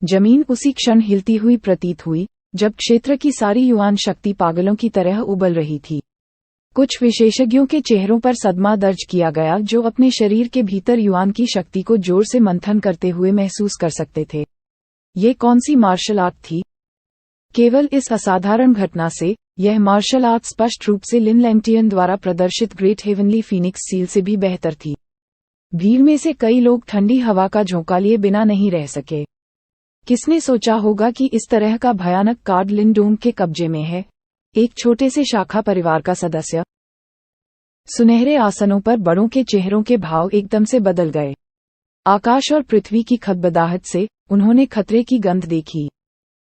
जमीन उसी क्षण हिलती हुई प्रतीत हुई जब क्षेत्र की सारी युआन शक्ति पागलों की तरह उबल रही थी। कुछ विशेषज्ञों के चेहरों पर सदमा दर्ज किया गया, जो अपने शरीर के भीतर युआन की शक्ति को जोर से मंथन करते हुए महसूस कर सकते थे। ये कौन सी मार्शल आर्ट थी? केवल इस असाधारण घटना से यह मार्शल आर्ट स्पष्ट रूप से लिन लैंगटियन द्वारा प्रदर्शित ग्रेट हेवनली फीनिक्स सील से भी बेहतर थी। भीड़ में से कई लोग ठंडी हवा का झोंका लिए बिना नहीं रह सके। किसने सोचा होगा कि इस तरह का भयानक कार्ड लिन डोंग के कब्जे में है? एक छोटे से शाखा परिवार का सदस्य। सुनहरे आसनों पर बड़ों के चेहरों के भाव एकदम से बदल गए। आकाश और पृथ्वी की खदबदाहट से उन्होंने खतरे की गंध देखी।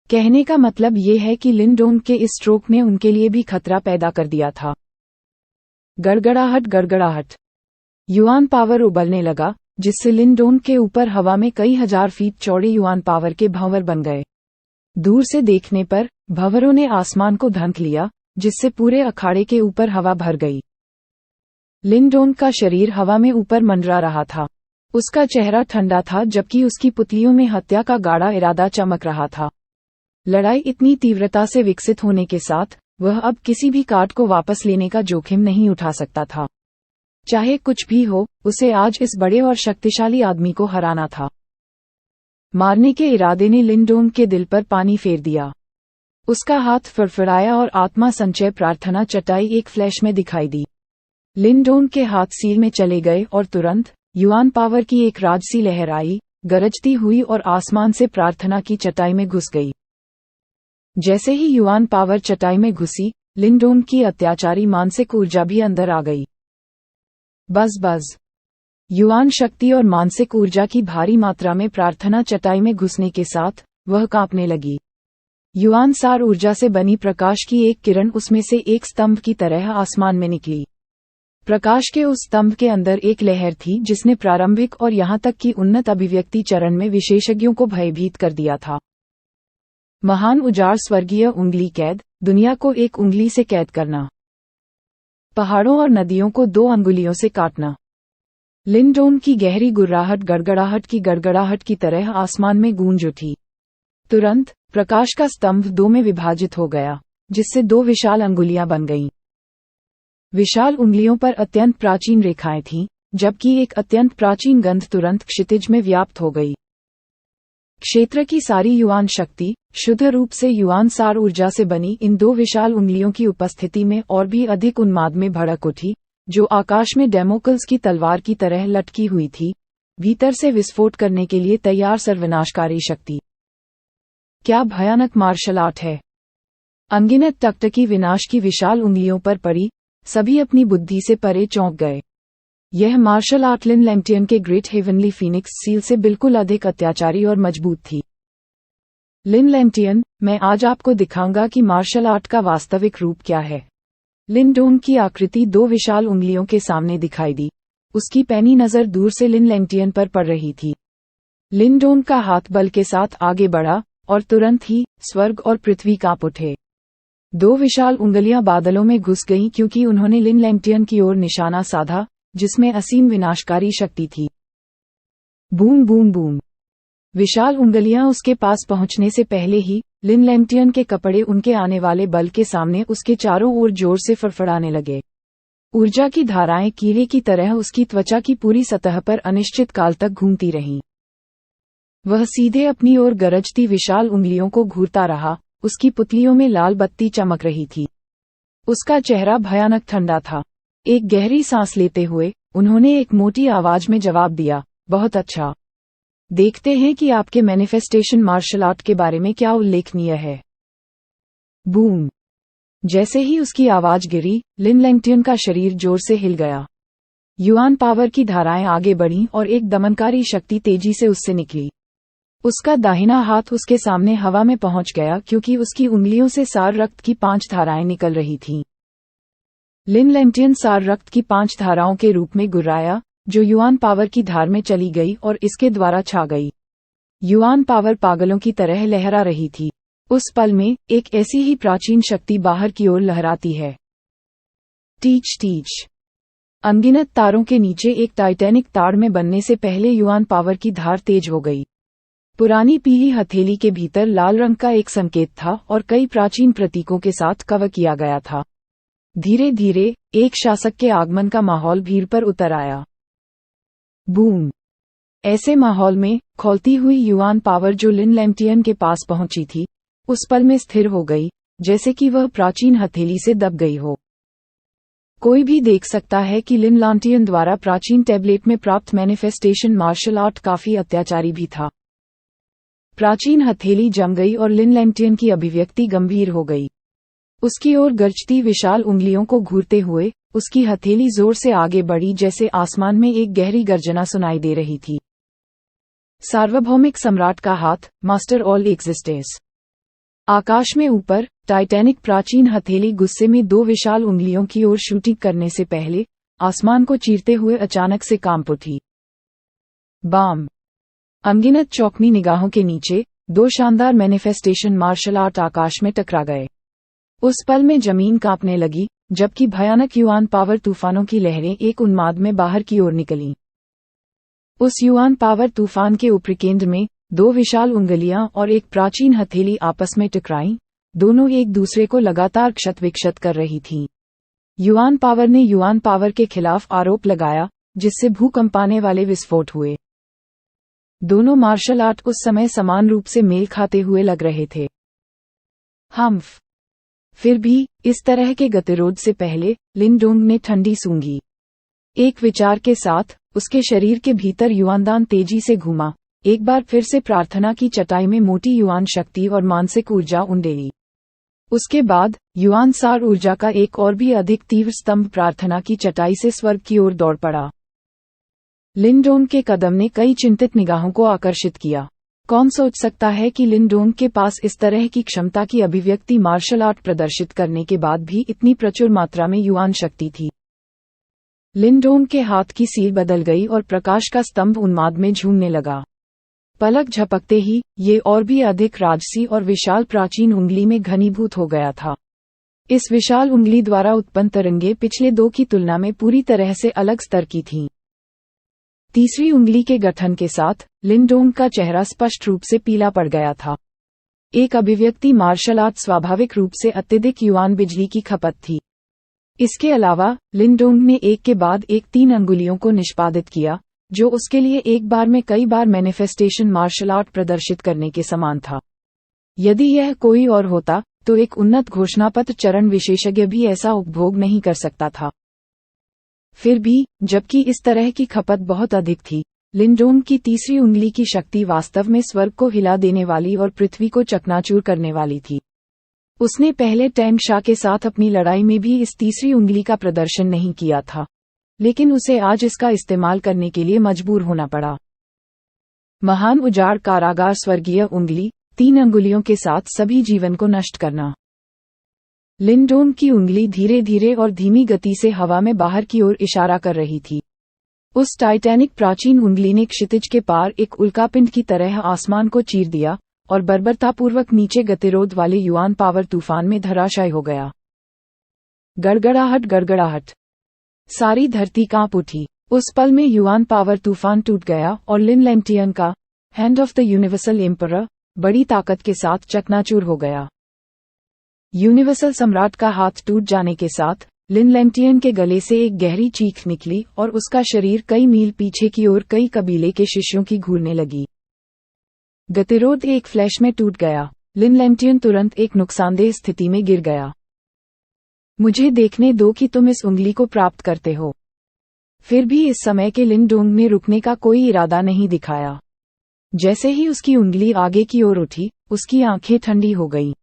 कहने का मतलब ये है कि लिन डोंग के इस स्ट्रोक ने उनके लिए भी खतरा पैदा कर दिया था। गड़गड़ाहट गड़गड़ाहट। युआन पावर उबलने लगा, जिससे लिन डोंग के ऊपर हवा में कई हजार फीट चौड़े युआन पावर के भंवर बन गए। दूर से देखने पर भंवरों ने आसमान को ढक लिया, जिससे पूरे अखाड़े के ऊपर हवा भर गई। लिन डोंग का शरीर हवा में ऊपर मंडरा रहा था। उसका चेहरा ठंडा था, जबकि उसकी पुतलियों में हत्या का गाढ़ा इरादा चमक रहा था। लड़ाई इतनी तीव्रता से विकसित होने के साथ वह अब किसी भी कार्ड को वापस लेने का जोखिम नहीं उठा सकता था। चाहे कुछ भी हो, उसे आज इस बड़े और शक्तिशाली आदमी को हराना था। मारने के इरादे ने लिन डोंग के दिल पर पानी फेर दिया। उसका हाथ फड़फड़ाया और आत्मा संचय प्रार्थना चटाई एक फ्लैश में दिखाई दी। लिन डोंग के हाथ सील में चले गए और तुरंत युआन पावर की एक राजसी लहर आई, गरजती हुई और आसमान से प्रार्थना की चटाई में घुस गई। जैसे ही युआन पावर चटाई में घुसी, लिन डोंग की अत्याचारी मानसिक ऊर्जा भी अंदर आ गई। Buzz buzz. युआन शक्ति और मानसिक ऊर्जा की भारी मात्रा में प्रार्थना चटाई में घुसने के साथ वह कांपने लगी। युआन सार ऊर्जा से बनी प्रकाश की एक किरण उसमें से एक स्तंभ की तरह आसमान में निकली। प्रकाश के उस स्तंभ के अंदर एक लहर थी जिसने प्रारंभिक और यहां तक कि उन्नत अभिव्यक्ति चरण में विशेषज्ञों को भयभीत कर दिया था। महान उजाड़ स्वर्गीय उंगली कैद, दुनिया को एक उंगली से कैद करना, पहाड़ों और नदियों को 2 अंगुलियों से काटना। लिन डोंग की गहरी गुर्राहट गड़गड़ाहट की तरह आसमान में गूंज उठी। तुरंत प्रकाश का स्तंभ 2 में विभाजित हो गया, जिससे 2 विशाल अंगुलियां बन गईं। विशाल उंगलियों पर अत्यंत प्राचीन रेखाएं थीं, जबकि एक अत्यंत प्राचीन गंध तुरंत क्षितिज में व्याप्त हो गई। क्षेत्र की सारी युआन शक्ति शुद्ध रूप से युआन सार ऊर्जा से बनी इन 2 विशाल उंगलियों की उपस्थिति में और भी अधिक उन्माद में भड़क उठी, जो आकाश में डेमोक्ल्स की तलवार की तरह लटकी हुई थी, भीतर से विस्फोट करने के लिए तैयार सर्वनाशकारी शक्ति। क्या भयानक मार्शल आर्ट है! अनगिनत टकटकी विनाश की विशाल उंगलियों पर पड़ी, सभी अपनी बुद्धि से परे चौंक गए। यह मार्शल आर्ट लिन लैंगटियन के ग्रेट हेवनली फीनिक्स सील से बिल्कुल अधिक अत्याचारी और मजबूत थी। लिन लैंगटियन, मैं आज आपको दिखाऊंगा कि मार्शल आर्ट का वास्तविक रूप क्या है। लिन डोंग की आकृति 2 विशाल उंगलियों के सामने दिखाई दी। उसकी पैनी नजर दूर से लिन लैंगटियन पर पड़ रही थी। लिन डोंग का हाथ बल के साथ आगे बढ़ा और तुरंत ही स्वर्ग और पृथ्वी कांप उठे। 2 विशाल उंगलियां बादलों में घुस गईं क्योंकि उन्होंने लिन लैंगटियन की ओर निशाना साधा, जिसमें असीम विनाशकारी शक्ति थी। Boom boom boom. विशाल उंगलियां उसके पास पहुंचने से पहले ही लिन लैंगटियन के कपड़े उनके आने वाले बल के सामने उसके चारों ओर जोर से फड़फड़ाने लगे। ऊर्जा की धाराएं कीड़े की तरह उसकी त्वचा की पूरी सतह पर अनिश्चित काल तक घूमती रहीं। वह सीधे अपनी ओर गरजती विशाल उंगलियों को घूरता रहा। उसकी पुतलियों में लाल बत्ती चमक रही थी। उसका चेहरा भयानक ठंडा था। एक गहरी सांस लेते हुए उन्होंने एक मोटी आवाज में जवाब दिया, बहुत अच्छा। देखते हैं कि आपके मैनिफेस्टेशन मार्शल आर्ट के बारे में क्या उल्लेखनीय है। बूम। जैसे ही उसकी आवाज गिरी, लिन लैंगटियन का शरीर जोर से हिल गया। युआन पावर की धाराएं आगे बढ़ीं और एक दमनकारी शक्ति तेजी से उससे निकली। उसका दाहिना हाथ उसके सामने हवा में पहुंच गया क्योंकि उसकी उंगलियों से सार रक्त की 5 धाराएं निकल रही थीं। लिन लैंगटियन सार रक्त की 5 धाराओं के रूप में गुर्राया, जो युआन पावर की धार में चली गई और इसके द्वारा छा गई। युआन पावर पागलों की तरह लहरा रही थी। उस पल में एक ऐसी ही प्राचीन शक्ति बाहर की ओर लहराती है। Teach teach. अनगिनत तारों के नीचे एक टाइटैनिक ताड़ में बनने से पहले युआन पावर की धार तेज हो गई। पुरानी पीली हथेली के भीतर लाल रंग का एक संकेत था और कई प्राचीन प्रतीकों के साथ कवर किया गया था। धीरे धीरे एक शासक के आगमन का माहौल भीड़ पर उतर आया। बूम! ऐसे माहौल में खौलती हुई युआन पावर जो लिन लैम्टियन के पास पहुंची थी, उस पल में स्थिर हो गई, जैसे कि वह प्राचीन हथेली से दब गई हो। कोई भी देख सकता है कि लिन लैम्टियन द्वारा प्राचीन टैबलेट में प्राप्त मैनिफेस्टेशन मार्शल आर्ट काफी अत्याचारी भी था। प्राचीन हथेली जम गई और लिन लैम्टियन की अभिव्यक्ति गंभीर हो गई। उसकी ओर गरजती विशाल उंगलियों को घूरते हुए उसकी हथेली जोर से आगे बढ़ी, जैसे आसमान में एक गहरी गर्जना सुनाई दे रही थी। सार्वभौमिक सम्राट का हाथ, मास्टर ऑल एक्जिस्टेंस। आकाश में ऊपर टाइटैनिक प्राचीन हथेली गुस्से में दो विशाल उंगलियों की ओर शूटिंग करने से पहले आसमान को चीरते हुए अचानक से कांप उठी। बाम! अनगिनत चौकनी निगाहों के नीचे दो शानदार मैनिफेस्टेशन मार्शल आर्ट आकाश में टकरा गए। उस पल में जमीन कांपने लगी, जबकि भयानक युआन पावर तूफानों की लहरें एक उन्माद में बाहर की ओर निकलीं। उस युआन पावर तूफान के उपरिकेंद्र में दो विशाल उंगलियां और एक प्राचीन हथेली आपस में टकराईं, दोनों एक दूसरे को लगातार क्षत विक्षत कर रही थीं। युआन पावर ने युआन पावर के खिलाफ आरोप लगाया, जिससे भूकंपाने वाले विस्फोट हुए। दोनों मार्शल आर्ट उस समय समान रूप से मेल खाते हुए लग रहे थे। हम्फ! फिर भी इस तरह के गतिरोध से पहले लिन डोंग ने ठंडी सूंघी। एक विचार के साथ उसके शरीर के भीतर युआनदान तेजी से घूमा, एक बार फिर से प्रार्थना की चटाई में मोटी युआन शक्ति और मानसिक ऊर्जा उंडेली। उसके बाद युआन सार ऊर्जा का एक और भी अधिक तीव्र स्तंभ प्रार्थना की चटाई से स्वर्ग की ओर दौड़ पड़ा। लिन डोंग के कदम ने कई चिंतित निगाहों को आकर्षित किया। कौन सोच सकता है कि लिन डोंग के पास इस तरह की क्षमता की अभिव्यक्ति मार्शल आर्ट प्रदर्शित करने के बाद भी इतनी प्रचुर मात्रा में युआन शक्ति थी। लिन डोंग के हाथ की सील बदल गई और प्रकाश का स्तंभ उन्माद में झूमने लगा। पलक झपकते ही ये और भी अधिक राजसी और विशाल प्राचीन उंगली में घनीभूत हो गया था। इस विशाल उंगली द्वारा उत्पन्न तरंगे पिछले दो की तुलना में पूरी तरह से अलग स्तर की थीं। तीसरी उंगली के गठन के साथ लिन डोंग का चेहरा स्पष्ट रूप से पीला पड़ गया था। एक अभिव्यक्ति मार्शल आर्ट स्वाभाविक रूप से अत्यधिक युआन बिजली की खपत थी। इसके अलावा लिन डोंग ने एक के बाद एक 3 अंगुलियों को निष्पादित किया, जो उसके लिए एक बार में कई बार मैनिफेस्टेशन मार्शल आर्ट प्रदर्शित करने के समान था। यदि यह कोई और होता तो एक उन्नत घोषणापत्र चरण विशेषज्ञ भी ऐसा उपभोग नहीं कर सकता था। फिर भी जबकि इस तरह की खपत बहुत अधिक थी, लिन डोंग की तीसरी उंगली की शक्ति वास्तव में स्वर्ग को हिला देने वाली और पृथ्वी को चकनाचूर करने वाली थी। उसने पहले टैंग शा के साथ अपनी लड़ाई में भी इस तीसरी उंगली का प्रदर्शन नहीं किया था, लेकिन उसे आज इसका इस्तेमाल करने के लिए मजबूर होना पड़ा। महान उजाड़ कारागार स्वर्गीय उंगली, 3 अंगुलियों के साथ सभी जीवन को नष्ट करना। लिन डोंग की उंगली धीरे धीरे और धीमी गति से हवा में बाहर की ओर इशारा कर रही थी। उस टाइटैनिक प्राचीन उंगली ने क्षितिज के पार एक उल्कापिंड की तरह आसमान को चीर दिया और बर्बरतापूर्वक नीचे गतिरोध वाले युआन पावर तूफान में धराशायी हो गया। गड़गड़ाहट गड़गड़ाहट! सारी धरती कांप उठी। उस पल में युआन पावर तूफान टूट गया और लिन लैम्टियन का hand of the universal emperor बड़ी ताकत के साथ चकनाचूर हो गया। यूनिवर्सल सम्राट का हाथ टूट जाने के साथ लिन लैम्टियन के गले से एक गहरी चीख निकली और उसका शरीर कई मील पीछे की ओर कई कबीले के शिष्यों की घूरने लगी। गतिरोध एक फ्लैश में टूट गया। लिन लैम्टियन तुरंत एक नुकसानदेह स्थिति में गिर गया। मुझे देखने दो कि तुम इस उंगली को प्राप्त करते हो। फिर भी इस समय के लिन डोंग ने रुकने का कोई इरादा नहीं दिखाया। जैसे ही उसकी उंगली आगे की ओर उठी, उसकी आंखें ठंडी हो गईं।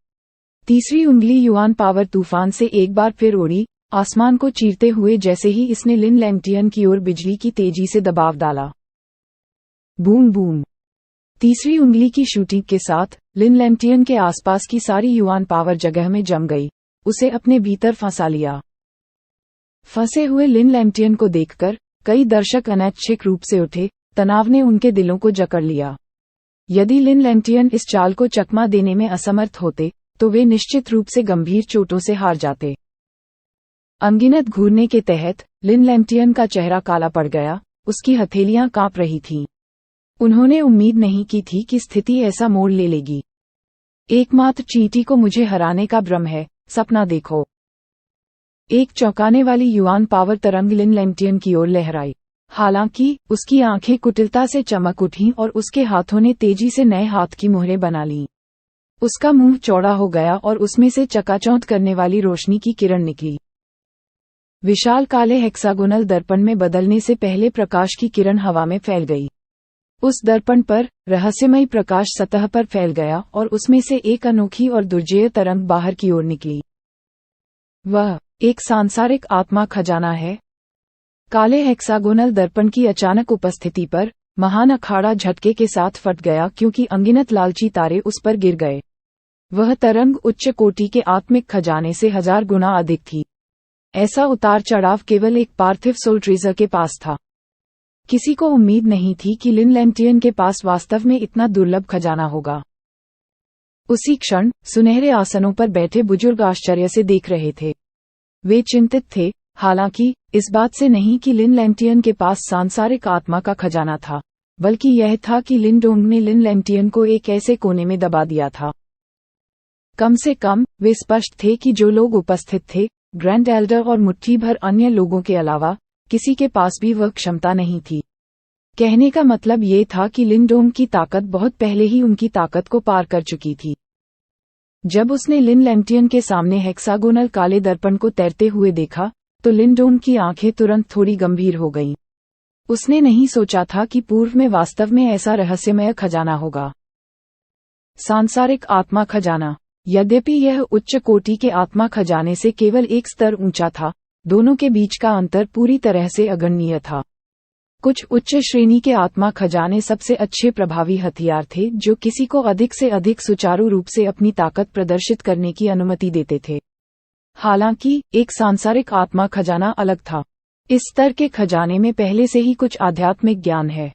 तीसरी उंगली युआन पावर तूफान से एक बार फिर उड़ी, आसमान को चीरते हुए जैसे ही इसने लिन लैम्टियन की ओर बिजली की तेजी से दबाव डाला। Boom boom! तीसरी उंगली की शूटिंग के साथ लिन लैम्टियन के आसपास की सारी युआन पावर जगह में जम गई, उसे अपने भीतर फंसा लिया। फंसे हुए लिन लैम्टियन को देखकर कई दर्शक अनैच्छिक रूप से उठे, तनाव ने उनके दिलों को जकड़ लिया। यदि लिन लैम्टियन इस चाल को चकमा देने में असमर्थ होते, तो वे निश्चित रूप से गंभीर चोटों से हार जाते। अनगिनत घूरने के तहत लिन लैम्टियन का चेहरा काला पड़ गया, उसकी हथेलियां कांप रही थीं। उन्होंने उम्मीद नहीं की थी कि स्थिति ऐसा मोड़ ले लेगी। एकमात्र चींटी को मुझे हराने का भ्रम है, सपना देखो। एक चौंकाने वाली युआन पावर तरंग लिन लैंटियन की ओर लहराई। हालांकि उसकी आंखें कुटिलता से चमक उठीं और उसके हाथों ने तेजी से नए हाथ की मुहरें बना लीं। उसका मुंह चौड़ा हो गया और उसमें से चकाचौंध करने वाली रोशनी की किरण निकली। विशाल काले हेक्सागोनल दर्पण में बदलने से पहले प्रकाश की किरण हवा में फैल गई। उस दर्पण पर रहस्यमयी प्रकाश सतह पर फैल गया और उसमें से एक अनोखी और दुर्जेय तरंग बाहर की ओर निकली। वह एक सांसारिक आत्मा खजाना है। काले हेक्सागोनल दर्पण की अचानक उपस्थिति पर महान अखाड़ा झटके के साथ फट गया क्योंकि अनगिनत लालची तारे उस पर गिर गए। वह तरंग उच्च कोटि के आत्मिक खजाने से 1000 गुना अधिक थी। ऐसा उतार चढ़ाव केवल एक पार्थिव सोल ट्रेजर के पास था। किसी को उम्मीद नहीं थी कि लिन लैंटियन के पास वास्तव में इतना दुर्लभ खजाना होगा। उसी क्षण सुनहरे आसनों पर बैठे बुजुर्ग आश्चर्य से देख रहे थे। वे चिंतित थे, हालांकि इस बात से नहीं कि लिन लैंटियन के पास सांसारिक आत्मा का खजाना था, बल्कि यह था कि लिनडोंग ने लिन लैंटियन को एक ऐसे कोने में दबा दिया था। कम से कम वे स्पष्ट थे कि जो लोग उपस्थित थे, ग्रैंड एल्डर और मुट्ठी भर अन्य लोगों के अलावा किसी के पास भी वह क्षमता नहीं थी। कहने का मतलब ये था कि लिनडोंग की ताकत बहुत पहले ही उनकी ताकत को पार कर चुकी थी। जब उसने लिन लैंटियन के सामने हेक्सागोनल काले दर्पण को तैरते हुए देखा, तो लिनडोंग की आंखें तुरंत थोड़ी गंभीर हो गईं। उसने नहीं सोचा था कि पूर्व में वास्तव में ऐसा रहस्यमय खजाना होगा। सांसारिक आत्मा खजाना। यद्यपि यह उच्च कोटि के आत्मा खजाने से केवल एक स्तर ऊंचा था, दोनों के बीच का अंतर पूरी तरह से अगणनीय था। कुछ उच्च श्रेणी के आत्मा खजाने सबसे अच्छे प्रभावी हथियार थे जो किसी को अधिक से अधिक सुचारू रूप से अपनी ताकत प्रदर्शित करने की अनुमति देते थे। हालांकि एक सांसारिक आत्मा खजाना अलग था। इस स्तर के खजाने में पहले से ही कुछ आध्यात्मिक ज्ञान है।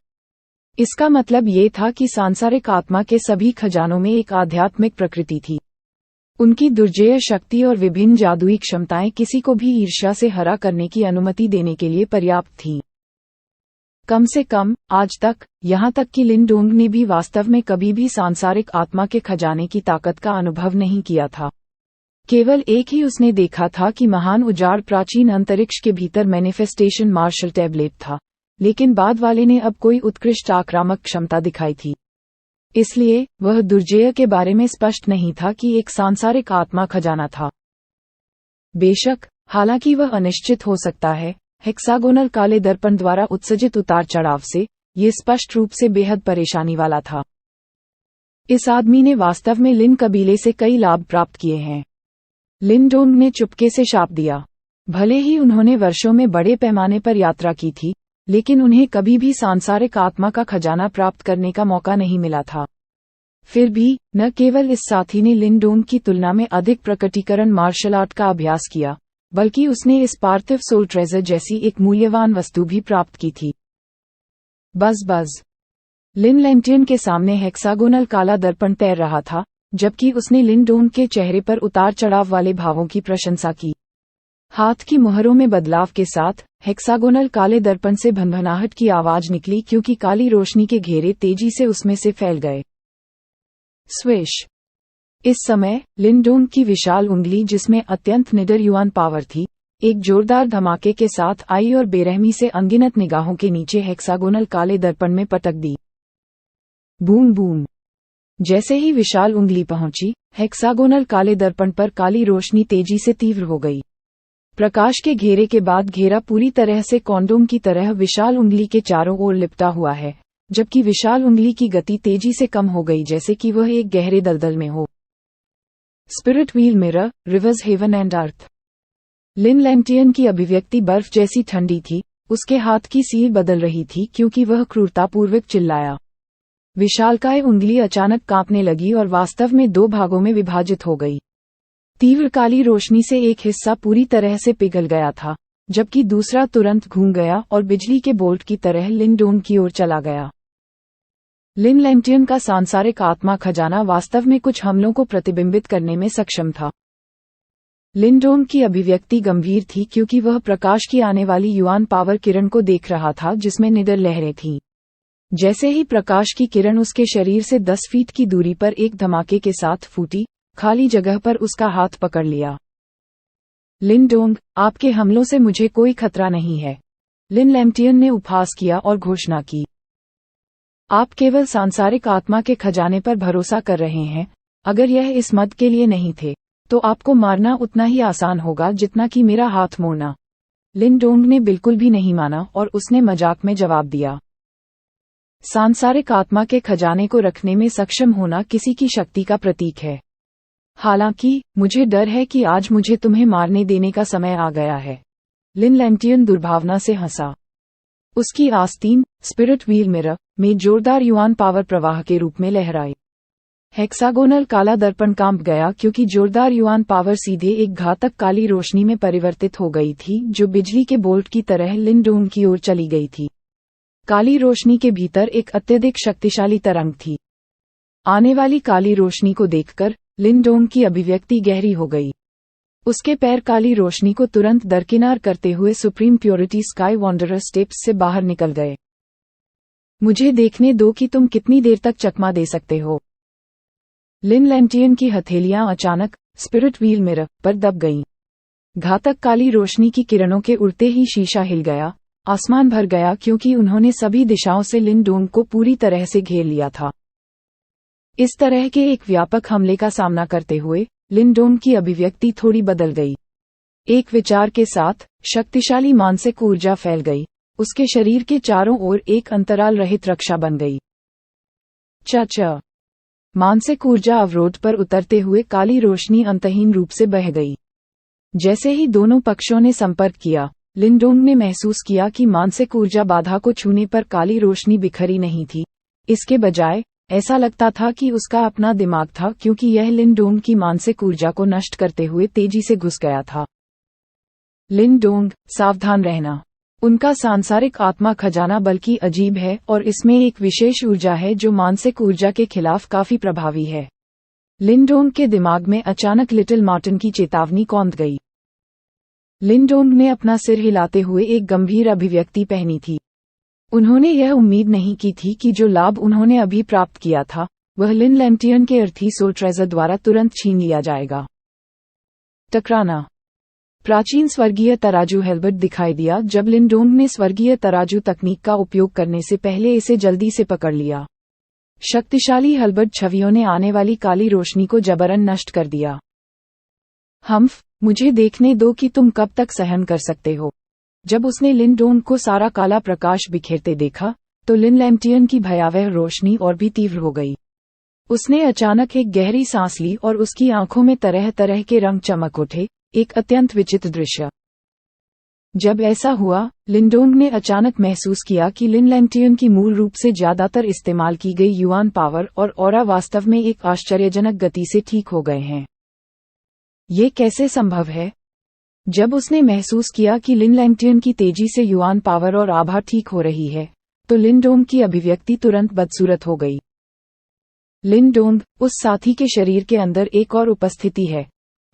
इसका मतलब ये था कि सांसारिक आत्मा के सभी खजानों में एक आध्यात्मिक प्रकृति थी। उनकी दुर्जेय शक्ति और विभिन्न जादुई क्षमताएं किसी को भी ईर्ष्या से हरा करने की अनुमति देने के लिए पर्याप्त थीं। कम से कम आज तक, यहाँ तक कि लिनडोंग ने भी वास्तव में कभी भी सांसारिक आत्मा के खजाने की ताकत का अनुभव नहीं किया था। केवल एक ही उसने देखा था कि महान उजाड़ प्राचीन अंतरिक्ष के भीतर मैनिफेस्टेशन मार्शल टैबलेट था, लेकिन बाद वाले ने अब कोई उत्कृष्ट आक्रामक क्षमता दिखाई थी। इसलिए वह दुर्जेय के बारे में स्पष्ट नहीं था कि एक सांसारिक आत्मा खजाना था। बेशक, हालांकि वह अनिश्चित हो सकता है, हेक्सागोनल काले दर्पण द्वारा उत्सर्जित उतार चढ़ाव से ये स्पष्ट रूप से बेहद परेशानी वाला था। इस आदमी ने वास्तव में लिन कबीले से कई लाभ प्राप्त किए हैं। लिनडोंग ने चुपके से शाप दिया। भले ही उन्होंने वर्षों में बड़े पैमाने पर यात्रा की थी, लेकिन उन्हें कभी भी सांसारिक आत्मा का खजाना प्राप्त करने का मौका नहीं मिला था। फिर भी न केवल इस साथी ने लिनडोंग की तुलना में अधिक प्रकटीकरण मार्शल आर्ट का अभ्यास किया, बल्कि उसने इस पार्थिव सोल ट्रेजर जैसी एक मूल्यवान वस्तु भी प्राप्त की थी। बज़ लिन लैंटियन के सामने हेक्सागोनल काला दर्पण तैर रहा था, जबकि उसने लिनडोंग के चेहरे पर उतार चढ़ाव वाले भावों की प्रशंसा की। हाथ की मुहरों में बदलाव के साथ हेक्सागोनल काले दर्पण से भनभनाहट की आवाज निकली क्योंकि काली रोशनी के घेरे तेजी से उसमें से फैल गए। स्विश। इस समय लिनडोंग की विशाल उंगली, जिसमें अत्यंत निडर युआन पावर थी, एक जोरदार धमाके के साथ आई और बेरहमी से अनगिनत निगाहों के नीचे हेक्सागोनल काले दर्पण में पटक दी। Boom boom. जैसे ही विशाल उंगली पहुंची, हेक्सागोनल काले दर्पण पर काली रोशनी तेजी से तीव्र हो गई। प्रकाश के घेरे के बाद घेरा पूरी तरह से कॉन्डोम की तरह विशाल उंगली के चारों ओर लिपटा हुआ है, जबकि विशाल उंगली की गति तेजी से कम हो गई जैसे कि वह एक गहरे दलदल में हो। Spirit wheel mirror, reverse heaven and earth. Lin Lantian की अभिव्यक्ति बर्फ जैसी ठंडी थी। उसके हाथ की सील बदल रही थी क्योंकि वह क्रूरतापूर्वक चिल्लाया। विशालकाय उंगली अचानक कांपने लगी और वास्तव में 2 भागों में विभाजित हो गई। तीव्र काली रोशनी से एक हिस्सा पूरी तरह से पिघल गया था, जबकि दूसरा तुरंत घूम गया और बिजली के बोल्ट की तरह लिनडोंग की ओर चला गया। लिन लैंटियन का सांसारिक आत्मा खजाना वास्तव में कुछ हमलों को प्रतिबिंबित करने में सक्षम था। लिनडोंग की अभिव्यक्ति गंभीर थी क्योंकि वह प्रकाश की आने वाली युआन पावर किरण को देख रहा था जिसमें निडर लहरें थीं। जैसे ही प्रकाश की किरण उसके शरीर से 10 फीट की दूरी पर एक धमाके के साथ फूटी, खाली जगह पर उसका हाथ पकड़ लिया। लिन डोंग, आपके हमलों से मुझे कोई खतरा नहीं है, लिन लैम्पटियन ने उपहास किया और घोषणा की। आप केवल सांसारिक आत्मा के खजाने पर भरोसा कर रहे हैं। अगर यह इस मद के लिए नहीं थे, तो आपको मारना उतना ही आसान होगा जितना कि मेरा हाथ मोड़ना। लिन डोंग ने बिल्कुल भी नहीं माना और उसने मजाक में जवाब दिया। सांसारिक आत्मा के खजाने को रखने में सक्षम होना किसी की शक्ति का प्रतीक है। हालांकि मुझे डर है कि आज मुझे तुम्हें मारने देने का समय आ गया है। लिन लैम्पटियन दुर्भावना से हंसा। उसकी आस्तीन, स्पिरिट व्हील मिरर, में जोरदार युआन पावर प्रवाह के रूप में लहराई। हेक्सागोनल काला दर्पण कांप गया क्योंकि जोरदार युआन पावर सीधे एक घातक काली रोशनी में परिवर्तित हो गई थी जो बिजली के बोल्ट की तरह लिन डोंग की ओर चली गई थी। काली रोशनी के भीतर एक अत्यधिक शक्तिशाली तरंग थी। आने वाली काली रोशनी को देखकर लिन डोंग की अभिव्यक्ति गहरी हो गई। उसके पैर काली रोशनी को तुरंत दरकिनार करते हुए supreme purity sky wanderer steps से बाहर निकल गए। मुझे देखने दो कि तुम कितनी देर तक चकमा दे सकते हो। लिन लैम्पटियन की हथेलियां अचानक स्पिरिट व्हील मिरर पर दब गईं। घातक काली रोशनी की किरणों के उड़ते ही शीशा हिल गया, आसमान भर गया क्योंकि उन्होंने सभी दिशाओं से लिन डोंग को पूरी तरह से घेर लिया था। इस तरह के एक व्यापक हमले का सामना करते हुए लिन डोंग की अभिव्यक्ति थोड़ी बदल गई। एक विचार के साथ शक्तिशाली मानसिक ऊर्जा फैल गई, उसके शरीर के चारों ओर एक अंतराल रहित रक्षा बन गई। च मानसिक ऊर्जा अवरोध पर उतरते हुए काली रोशनी अंतहीन रूप से बह गई। जैसे ही दोनों पक्षों ने संपर्क किया, लिन डोंग ने महसूस किया कि मानसिक ऊर्जा बाधा को छूने पर काली रोशनी बिखरी नहीं थी। इसके बजाय ऐसा लगता था कि उसका अपना दिमाग था क्योंकि यह लिन डोंग की मानसिक ऊर्जा को नष्ट करते हुए तेजी से घुस गया था। लिन डोंग, सावधान रहना। उनका सांसारिक आत्मा खजाना बल्कि अजीब है और इसमें एक विशेष ऊर्जा है जो मानसिक ऊर्जा के खिलाफ काफी प्रभावी है। लिन डोंग के दिमाग में अचानक लिटिल मार्टिन की चेतावनी कौंध गई। लिन डोंग ने अपना सिर हिलाते हुए एक गंभीर अभिव्यक्ति पहनी थी। उन्होंने यह उम्मीद नहीं की थी कि जो लाभ उन्होंने अभी प्राप्त किया था, वह लिन लैम्पटियन के अर्थी सोल ट्रेजर द्वारा तुरंत छीन लिया जाएगा। टकराना। प्राचीन स्वर्गीय तराजू हेल्बर्ट दिखाई दिया जब लिन डोंग ने स्वर्गीय तराजू तकनीक का उपयोग करने से पहले इसे जल्दी से पकड़ लिया। शक्तिशाली हेल्बर्ट छवियों ने आने वाली काली रोशनी को जबरन नष्ट कर दिया। हम्फ, मुझे देखने दो कि तुम कब तक सहन कर सकते हो। जब उसने लिन डोंग को सारा काला प्रकाश बिखेरते देखा, तो लिन लैम्पटियन की भयावह रोशनी और भी तीव्र हो गई। उसने अचानक एक गहरी सांस ली और उसकी आंखों में तरह तरह के रंग चमक उठे, एक अत्यंत विचित्र दृश्य। जब ऐसा हुआ, लिन डोंग ने अचानक महसूस किया कि लिन लैम्पटियन की मूल रूप से ज्यादातर इस्तेमाल की गई युआन पावर और ऑरा वास्तव में एक आश्चर्यजनक गति से ठीक हो गए हैं। ये कैसे संभव है? जब उसने महसूस किया कि लिन लैम्पटियन की तेजी से युआन पावर और आभा ठीक हो रही है, तो लिन डोंग की अभिव्यक्ति तुरंत बदसूरत हो गई। लिन डोंग, उस साथी के शरीर के अंदर एक और उपस्थिति है।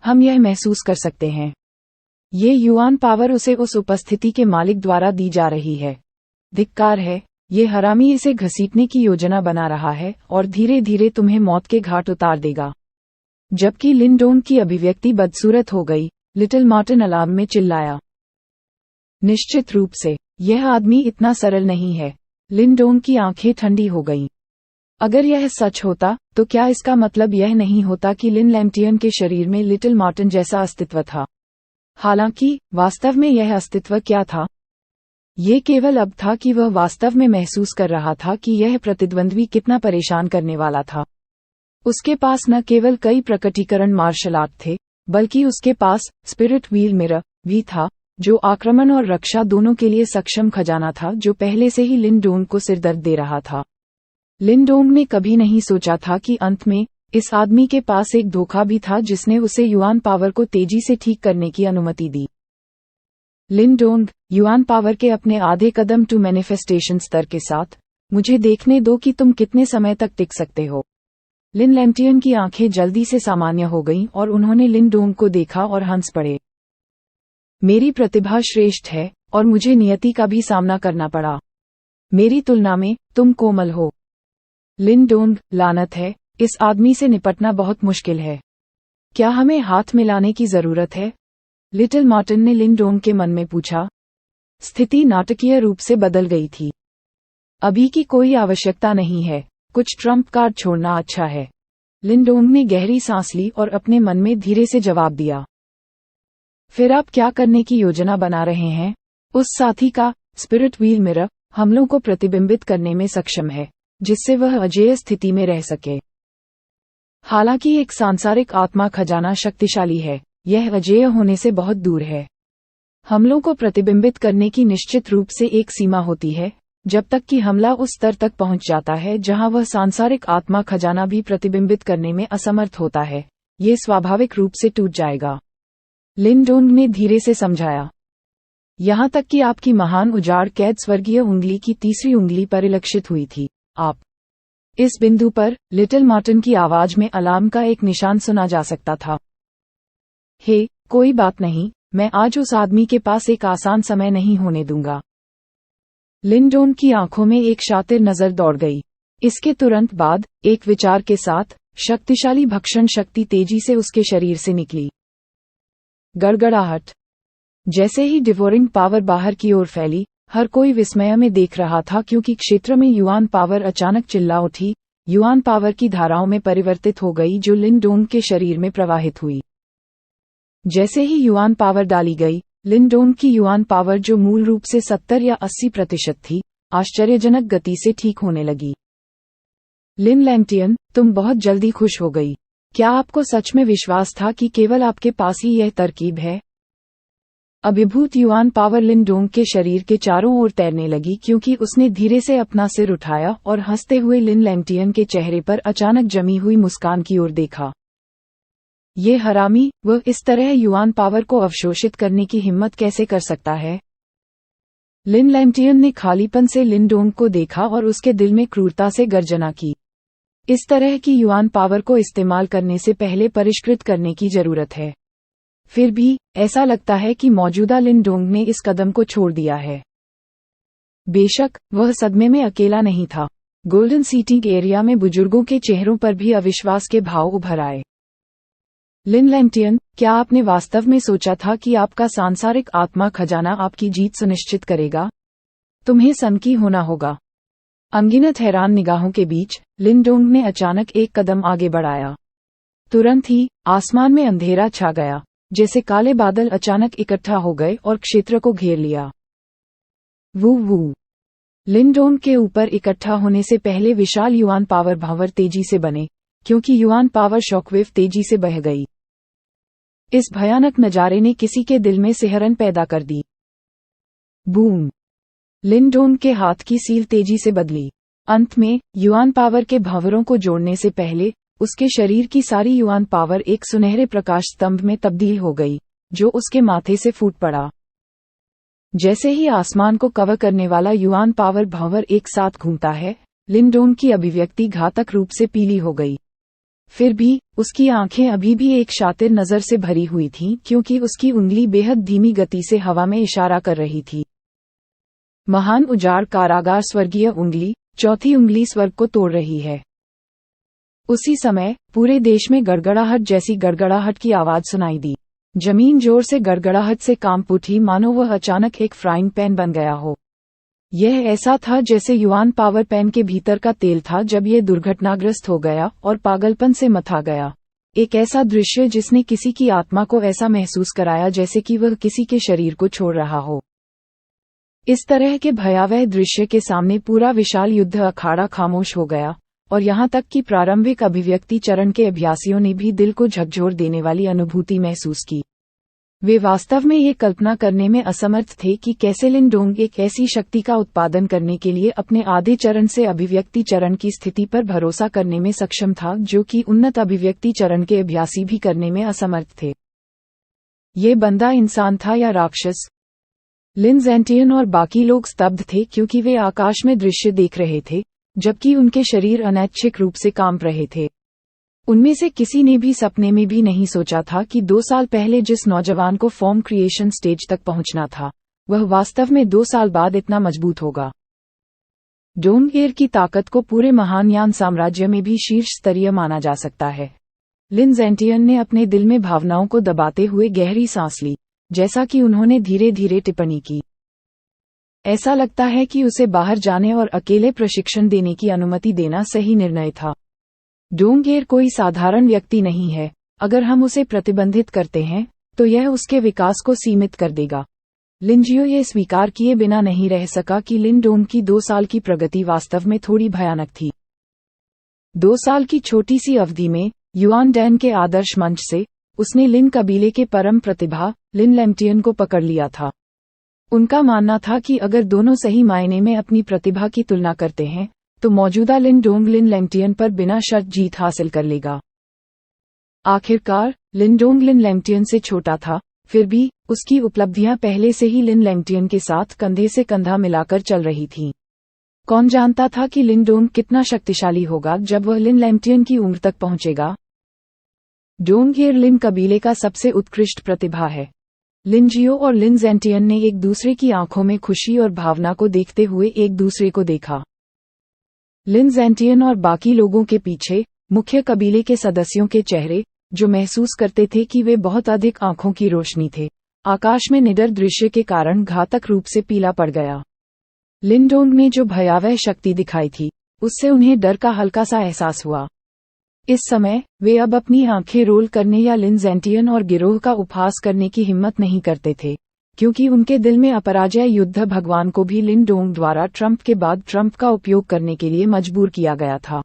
हम यह महसूस कर सकते हैं। ये युआन पावर उसे उस उपस्थिति के मालिक द्वारा दी जा रही है। धिक्कार है, ये हरामी इसे घसीटने की योजना बना रहा है और धीरे धीरे तुम्हें मौत के घाट उतार देगा। जबकि लिन डोंग की अभिव्यक्ति बदसूरत हो गई, लिटिल मार्टिन अलार्म में चिल्लाया। निश्चित रूप से, यह आदमी इतना सरल नहीं है। लिन डोंग की आंखें ठंडी हो गईं। अगर यह सच होता, तो क्या इसका मतलब यह नहीं होता कि लिन लैम्पटियन के शरीर में लिटिल मार्टिन जैसा अस्तित्व था? हालांकि, वास्तव में यह अस्तित्व क्या था? ये केवल अब था कि वह वास्तव में महसूस कर रहा था कि यह प्रतिद्वंद्वी कितना परेशान करने वाला था। उसके पास न केवल कई प्रकटीकरण मार्शल आर्ट थे, बल्कि उसके पास स्पिरिट व्हील मिरर भी था, जो आक्रमण और रक्षा दोनों के लिए सक्षम खजाना था जो पहले से ही लिन डोंग को सिरदर्द दे रहा था। लिन डोंग ने कभी नहीं सोचा था कि अंत में इस आदमी के पास एक धोखा भी था जिसने उसे युआन पावर को तेजी से ठीक करने की अनुमति दी। लिन डोंग, युआन पावर के अपने आधे कदम टू मैनिफेस्टेशन स्तर के साथ, मुझे देखने दो कि तुम कितने समय तक टिक सकते हो। लिन लैम्पटियन की आंखें जल्दी से सामान्य हो गईं और उन्होंने लिन डोंग को देखा और हंस पड़े। मेरी प्रतिभा श्रेष्ठ है और मुझे नियति का भी सामना करना पड़ा। मेरी तुलना में तुम कोमल हो। लिन डोंग, लानत है, इस आदमी से निपटना बहुत मुश्किल है। क्या हमें हाथ मिलाने की जरूरत है? लिटिल मार्टिन ने लिन डोंग के मन में पूछा। स्थिति नाटकीय रूप से बदल गई थी। अभी की कोई आवश्यकता नहीं है, कुछ ट्रम्प कार्ड छोड़ना अच्छा है। लिन डोंग ने गहरी सांस ली और अपने मन में धीरे से जवाब दिया। फिर आप क्या करने की योजना बना रहे हैं? उस साथी का स्पिरिट व्हील मिरर हमलों को प्रतिबिंबित करने में सक्षम है, जिससे वह अजेय स्थिति में रह सके। हालांकि एक सांसारिक आत्मा खजाना शक्तिशाली है, यह अजेय होने से बहुत दूर है। हमलों को प्रतिबिंबित करने की निश्चित रूप से एक सीमा होती है, जब तक कि हमला उस स्तर तक पहुंच जाता है जहां वह सांसारिक आत्मा खजाना भी प्रतिबिंबित करने में असमर्थ होता है, ये स्वाभाविक रूप से टूट जाएगा। लिन डोंग ने धीरे से समझाया। यहां तक कि आपकी महान उजाड़ कैद स्वर्गीय उंगली की तीसरी उंगली परिलक्षित हुई थी। आप इस बिंदु पर लिटिल मार्टिन की आवाज में अलार्म का एक निशान सुना जा सकता था। हे, कोई बात नहीं, मैं आज उस आदमी के पास एक आसान समय नहीं होने दूंगा। लिन डोंग की आंखों में एक शातिर नजर दौड़ गई। इसके तुरंत बाद एक विचार के साथ शक्तिशाली भक्षण शक्ति तेजी से उसके शरीर से निकली। गड़गड़ाहट। जैसे ही डिवोरिंग पावर बाहर की ओर फैली, हर कोई विस्मय में देख रहा था क्योंकि क्षेत्र में युआन पावर अचानक चिल्ला उठी। युआन पावर की धाराओं में परिवर्तित हो गई जो लिन डोंग के शरीर में प्रवाहित हुई। जैसे ही युआन पावर डाली गई, लिन डोंग की युआन पावर जो मूल रूप से 70 या 80% थी, आश्चर्यजनक गति से ठीक होने लगी। लिन लैंगटियन, तुम बहुत जल्दी खुश हो गई। क्या आपको सच में विश्वास था कि केवल आपके पास ही यह तरकीब है? अभिभूत युआन पावर लिन डोंग के शरीर के चारों ओर तैरने लगी क्योंकि उसने धीरे से अपना सिर उठाया और हंसते हुए लिन लैंगटियन के चेहरे पर अचानक जमी हुई मुस्कान की ओर देखा। ये हरामी, वह इस तरह युआन पावर को अवशोषित करने की हिम्मत कैसे कर सकता है? लिन लैंगटियन ने खालीपन से लिन डोंग को देखा और उसके दिल में क्रूरता से गर्जना की। इस तरह की युआन पावर को इस्तेमाल करने से पहले परिष्कृत करने की जरूरत है। फिर भी ऐसा लगता है कि मौजूदा लिन डोंग ने इस कदम को छोड़ दिया है। बेशक वह सदमे में अकेला नहीं था। गोल्डन सीटिंग एरिया में बुजुर्गों के चेहरों पर भी अविश्वास के भाव उभर आए। लिन लैंगटियन, क्या आपने वास्तव में सोचा था कि आपका सांसारिक आत्मा खजाना आपकी जीत सुनिश्चित करेगा? तुम्हें सनकी होना होगा। अनगिनत हैरान निगाहों के बीच लिन डोंग ने अचानक एक कदम आगे बढ़ाया। तुरंत ही आसमान में अंधेरा छा गया, जैसे काले बादल अचानक इकट्ठा हो गए और क्षेत्र को घेर लिया। वू वू। लिन डोंग के ऊपर इकट्ठा होने से पहले विशाल युआन पावर भावर तेजी से बने, क्योंकि युआन पावर शॉकवेव तेजी से बह गई। इस भयानक नजारे ने किसी के दिल में सिहरन पैदा कर दी। बूम। लिन डोंग के हाथ की सील तेजी से बदली। अंत में युआन पावर के भंवरों को जोड़ने से पहले उसके शरीर की सारी युआन पावर एक सुनहरे प्रकाश स्तंभ में तब्दील हो गई, जो उसके माथे से फूट पड़ा। जैसे ही आसमान को कवर करने वाला युआन पावर भंवर एक साथ घूमता है, लिन डोंग की अभिव्यक्ति घातक रूप से पीली हो गई। फिर भी उसकी आंखें अभी भी एक शातिर नजर से भरी हुई थीं क्योंकि उसकी उंगली बेहद धीमी गति से हवा में इशारा कर रही थी। महान उजाड़ कारागार स्वर्गीय उंगली, चौथी उंगली स्वर्ग को तोड़ रही है। उसी समय पूरे देश में गड़गड़ाहट जैसी गड़गड़ाहट की आवाज सुनाई दी। जमीन जोर से गड़गड़ाहट से कांप उठी, मानो वह अचानक एक फ्राइंग पैन बन गया हो। यह ऐसा था जैसे युआन पावर पैन के भीतर का तेल था जब यह दुर्घटनाग्रस्त हो गया और पागलपन से मथा गया। एक ऐसा दृश्य जिसने किसी की आत्मा को ऐसा महसूस कराया जैसे कि वह किसी के शरीर को छोड़ रहा हो। इस तरह के भयावह दृश्य के सामने पूरा विशाल युद्ध अखाड़ा खामोश हो गया, और यहाँ तक कि प्रारंभिक अभिव्यक्ति चरण के अभ्यासियों ने भी दिल को झकझोर देने वाली अनुभूति महसूस की। वे वास्तव में ये कल्पना करने में असमर्थ थे कि कैसे लिन डोंग एक ऐसी शक्ति का उत्पादन करने के लिए अपने आधे चरण से अभिव्यक्ति चरण की स्थिति पर भरोसा करने में सक्षम था, जो कि उन्नत अभिव्यक्ति चरण के अभ्यासी भी करने में असमर्थ थे। ये बंदा इंसान था या राक्षस? लिन लैंगटियन और बाकी लोग स्तब्ध थे क्योंकि वे आकाश में दृश्य देख रहे थे, जबकि उनके शरीर अनैच्छिक रूप से कांप रहे थे। उनमें से किसी ने भी सपने में भी नहीं सोचा था कि 2 साल पहले जिस नौजवान को फॉर्म क्रिएशन स्टेज तक पहुंचना था, वह वास्तव में 2 साल बाद इतना मजबूत होगा। डोंगेर की ताकत को पूरे महायान साम्राज्य में भी शीर्ष स्तरीय माना जा सकता है। लिन ज़ेंटियन ने अपने दिल में भावनाओं को दबाते हुए गहरी सांस ली, जैसा कि उन्होंने धीरे धीरे टिप्पणी की। ऐसा लगता है कि उसे बाहर जाने और अकेले प्रशिक्षण देने की अनुमति देना सही निर्णय था। डोंगेर कोई साधारण व्यक्ति नहीं है। अगर हम उसे प्रतिबंधित करते हैं तो यह उसके विकास को सीमित कर देगा। लिनजियो ये स्वीकार किए बिना नहीं रह सका कि लिन डोंग की 2 साल की प्रगति वास्तव में थोड़ी भयानक थी। 2 साल की छोटी सी अवधि में युआन डैन के आदर्श मंच से उसने लिन कबीले के परम प्रतिभा लिन लैम्टियन को पकड़ लिया था। उनका मानना था कि अगर दोनों सही मायने में अपनी प्रतिभा की तुलना करते हैं तो मौजूदा लिन डोंग लिन लैम्टियन पर बिना शर्त जीत हासिल कर लेगा। आखिरकार लिन डोंग लिन लैम्टियन से छोटा था, फिर भी उसकी उपलब्धियां पहले से ही लिन लैम्टियन के साथ कंधे से कंधा मिलाकर चल रही थीं। कौन जानता था कि लिन डोंग कितना शक्तिशाली होगा जब वह लिन लैम्टियन की उम्र तक पहुंचेगा। डोंगेर लिन कबीले का सबसे उत्कृष्ट प्रतिभा है। लिनजियो और लिन ज़ेंटियन ने एक दूसरे की आंखों में खुशी और भावना को देखते हुए एक दूसरे को देखा। लिन ज़ेंटियन और बाकी लोगों के पीछे मुख्य कबीले के सदस्यों के चेहरे, जो महसूस करते थे कि वे बहुत अधिक आंखों की रोशनी थे, आकाश में निडर दृश्य के कारण घातक रूप से पीला पड़ गया। लिन डोंग में जो भयावह शक्ति दिखाई थी, उससे उन्हें डर का हल्का सा एहसास हुआ। इस समय वे अब अपनी आंखें रोल करने या लिन ज़ेंटियन और गिरोह का उपहास करने की हिम्मत नहीं करते थे, क्योंकि उनके दिल में अपराजय युद्ध भगवान को भी लिन डोंग द्वारा ट्रंप के बाद ट्रंप का उपयोग करने के लिए मजबूर किया गया था।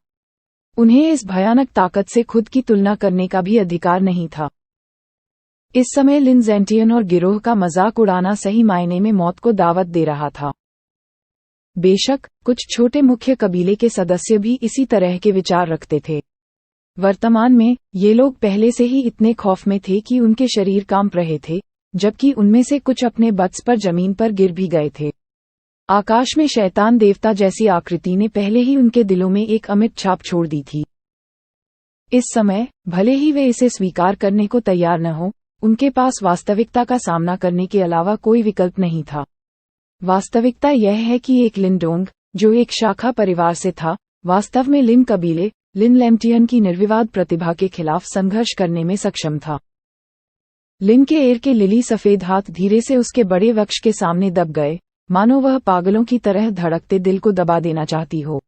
उन्हें इस भयानक ताकत से खुद की तुलना करने का भी अधिकार नहीं था। इस समय लिन ज़ेंटियन और गिरोह का मजाक उड़ाना सही मायने में मौत को दावत दे रहा था। बेशक कुछ छोटे मुख्य कबीले के सदस्य भी इसी तरह के विचार रखते थे। वर्तमान में ये लोग पहले से ही इतने खौफ में थे कि उनके शरीर कांप रहे थे, जबकि उनमें से कुछ अपने बट्स पर जमीन पर गिर भी गए थे। आकाश में शैतान देवता जैसी आकृति ने पहले ही उनके दिलों में एक अमिट छाप छोड़ दी थी। इस समय भले ही वे इसे स्वीकार करने को तैयार न हो, उनके पास वास्तविकता का सामना करने के अलावा कोई विकल्प नहीं था। वास्तविकता यह है कि एक लिन डोंग, जो एक शाखा परिवार से था, वास्तव में लिन कबीले लिन लैम्टियन की निर्विवाद प्रतिभा के खिलाफ संघर्ष करने में सक्षम था। लिन के एयर के लिली सफेद हाथ धीरे से उसके बड़े वक्ष के सामने दब गए, मानो वह पागलों की तरह धड़कते दिल को दबा देना चाहती हो।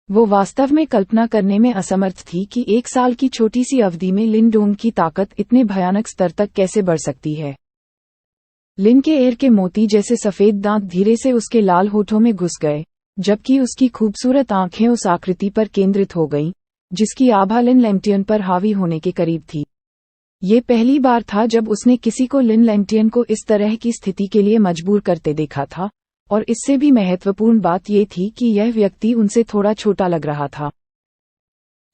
वो वास्तव में कल्पना करने में असमर्थ थी कि 1 साल की छोटी सी अवधि में लिन डोंग की ताकत इतने भयानक स्तर तक कैसे बढ़ सकती है। लिन के एयर के मोती जैसे सफेद दांत धीरे से उसके लाल होठों में घुस गए, जबकि उसकी खूबसूरत आंखें उस आकृति पर केंद्रित हो गईं, जिसकी आभा लिन लैम्टियन पर हावी होने के करीब थी। ये पहली बार था जब उसने किसी को लिन लैम्टियन को इस तरह की स्थिति के लिए मजबूर करते देखा था, और इससे भी महत्वपूर्ण बात ये थी कि यह व्यक्ति उनसे थोड़ा छोटा लग रहा था।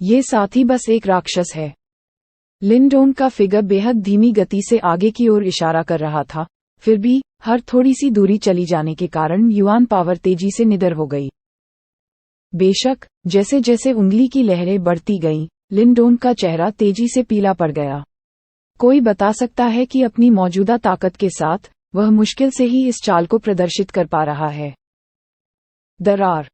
ये साथी बस एक राक्षस है। लिन डोंग का फिगर बेहद धीमी गति से आगे की ओर इशारा कर रहा था, फिर भी हर थोड़ी सी दूरी चली जाने के कारण युआन पावर तेजी से निडर हो गई। बेशक जैसे जैसे उंगली की लहरें बढ़ती गईं, लिन डोंग का चेहरा तेजी से पीला पड़ गया। कोई बता सकता है कि अपनी मौजूदा ताकत के साथ वह मुश्किल से ही इस चाल को प्रदर्शित कर पा रहा है। दरार।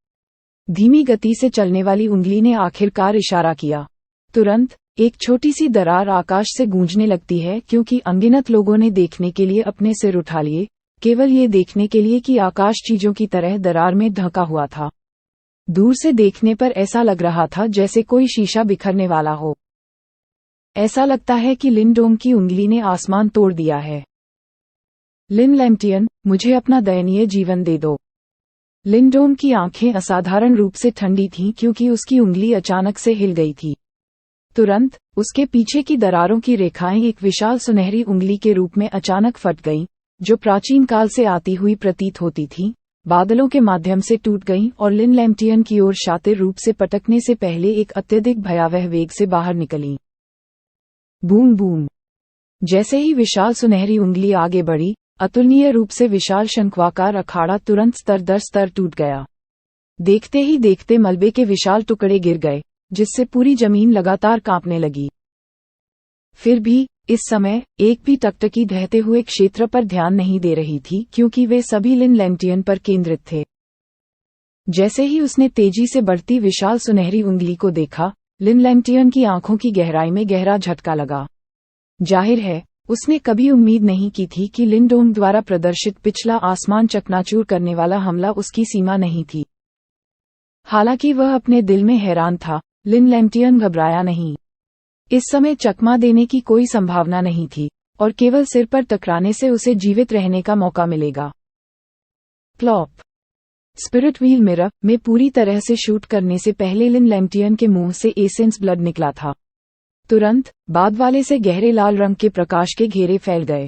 धीमी गति से चलने वाली उंगली ने आखिरकार इशारा किया। तुरंत एक छोटी सी दरार आकाश से गूंजने लगती है, क्योंकि अनगिनत लोगों ने देखने के लिए अपने सिर उठा लिए, केवल ये देखने के लिए कि आकाश चीजों की तरह दरार में ढका हुआ था। दूर से देखने पर ऐसा लग रहा था जैसे कोई शीशा बिखरने वाला हो। ऐसा लगता है कि लिन डोंग की उंगली ने आसमान तोड़ दिया है। लिन लैम्टियन, मुझे अपना दयनीय जीवन दे दो। लिन डोंग की आंखें असाधारण रूप से ठंडी थीं, क्योंकि उसकी उंगली अचानक से हिल गई थी। तुरंत उसके पीछे की दरारों की रेखाएं एक विशाल सुनहरी उंगली के रूप में अचानक फट गईं, जो प्राचीन काल से आती हुई प्रतीत होती थीं, बादलों के माध्यम से टूट गईं और लिन लैम्टियन की ओर शातिर रूप से पटकने से पहले एक अत्यधिक भयावह वेग से बाहर निकलीं। Boom boom. जैसे ही विशाल सुनहरी उंगली आगे बढ़ी, अतुलनीय रूप से विशाल शंक्वाकार अखाड़ा तुरंत स्तर दर स्तर टूट गया। देखते ही देखते मलबे के विशाल टुकड़े गिर गए, जिससे पूरी जमीन लगातार कांपने लगी। फिर भी इस समय एक भी टकटकी ढहते हुए क्षेत्र पर ध्यान नहीं दे रही थी, क्योंकि वे सभी लिन लैम्टियन पर केंद्रित थे। जैसे ही उसने तेजी से बढ़ती विशाल सुनहरी उंगली को देखा, लिन लैंगटियन की आंखों की गहराई में गहरा झटका लगा। जाहिर है, उसने कभी उम्मीद नहीं की थी कि लिन डोंग द्वारा प्रदर्शित पिछला आसमान चकनाचूर करने वाला हमला उसकी सीमा नहीं थी। हालांकि वह अपने दिल में हैरान था, लिन लैंगटियन घबराया नहीं। इस समय चकमा देने की कोई संभावना नहीं थी, और केवल सिर पर टकराने से उसे जीवित रहने का मौका मिलेगा। प्लॉप। स्पिरिट व्हील मिरर में पूरी तरह से शूट करने से पहले लिन लैंगटियन के मुंह से एसेंस ब्लड निकला था। तुरंत बाद वाले से गहरे लाल रंग के प्रकाश के घेरे फैल गए।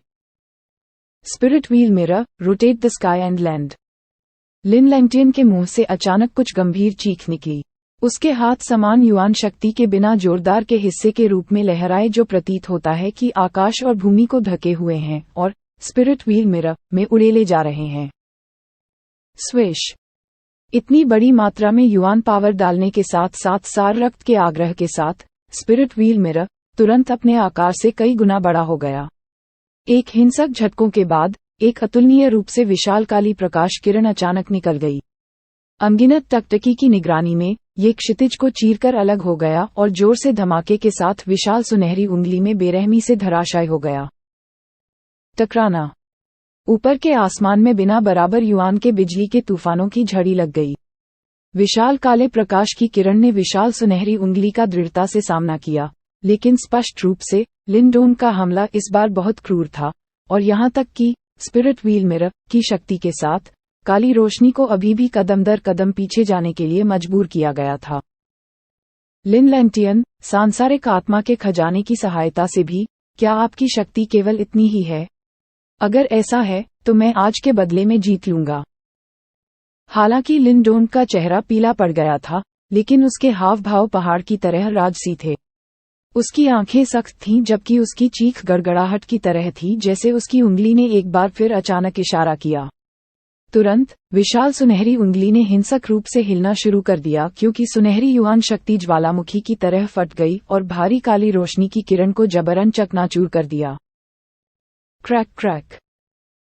Spirit wheel mirror, rotate the sky and land. Lin Langtian के मुंह से अचानक कुछ गंभीर चीख निकली। उसके हाथ समान युआन शक्ति के बिना जोरदार के हिस्से के रूप में लहराए, जो प्रतीत होता है कि आकाश और भूमि को ढके हुए हैं और स्पिरिट व्हील मिरर में उड़ेले जा रहे हैं। स्विश। इतनी बड़ी मात्रा में युआन पावर डालने के साथ साथ सार रक्त के आग्रह के साथ स्पिरिट व्हील मिरर तुरंत अपने आकार से कई गुना बड़ा हो गया। एक हिंसक झटकों के बाद एक अतुलनीय रूप से विशाल काली प्रकाश किरण अचानक निकल गई। अनगिनत टकटकी की निगरानी में ये क्षितिज को चीरकर अलग हो गया और जोर से धमाके के साथ विशाल सुनहरी उंगली में बेरहमी से धराशायी हो गया। टकराना। ऊपर के आसमान में बिना बराबर युआन के बिजली के तूफानों की झड़ी लग गई। विशाल काले प्रकाश की किरण ने विशाल सुनहरी उंगली का दृढ़ता से सामना किया, लेकिन स्पष्ट रूप से लिन डोंग का हमला इस बार बहुत क्रूर था, और यहाँ तक कि स्पिरिट व्हील मिरर की शक्ति के साथ काली रोशनी को अभी भी कदम दर कदम पीछे जाने के लिए मजबूर किया गया था। लिन लैंगटियन, सांसारिक आत्मा के खजाने की सहायता से भी क्या आपकी शक्ति केवल इतनी ही है? अगर ऐसा है तो मैं आज के बदले में जीत लूंगा। हालांकि लिन डोंग का चेहरा पीला पड़ गया था, लेकिन उसके हाव भाव पहाड़ की तरह राजसी थे। उसकी आंखें सख्त थीं, जबकि उसकी चीख गड़गड़ाहट की तरह थी, जैसे उसकी उंगली ने एक बार फिर अचानक इशारा किया। तुरंत विशाल सुनहरी उंगली ने हिंसक रूप से हिलना शुरू कर दिया, क्योंकि सुनहरी युआन शक्ति ज्वालामुखी की तरह फट गई और भारी काली रोशनी की किरण को जबरन चकनाचूर कर दिया। Crack crack.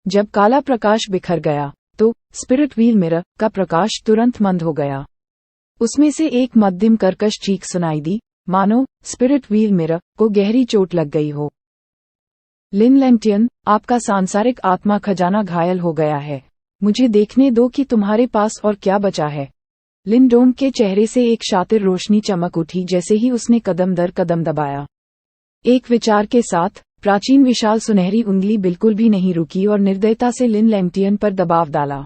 जब काला प्रकाश बिखर गया तो स्पिरिट व्हील मिरर का प्रकाश तुरंत मंद हो गया। उसमें से एक मध्यम कर्कश चीख सुनाई दी, मानो स्पिरिट व्हील मिरर को गहरी चोट लग गई हो। लिन लैंगटियन, आपका सांसारिक आत्मा खजाना घायल हो गया है। मुझे देखने दो कि तुम्हारे पास और क्या बचा है। लिन डोंग के चेहरे से एक शातिर रोशनी चमक उठी जैसे ही उसने कदम दर कदम दबाया। एक विचार के साथ प्राचीन विशाल सुनहरी उंगली बिल्कुल भी नहीं रुकी और निर्दयता से लिन लैंगटियन पर दबाव डाला।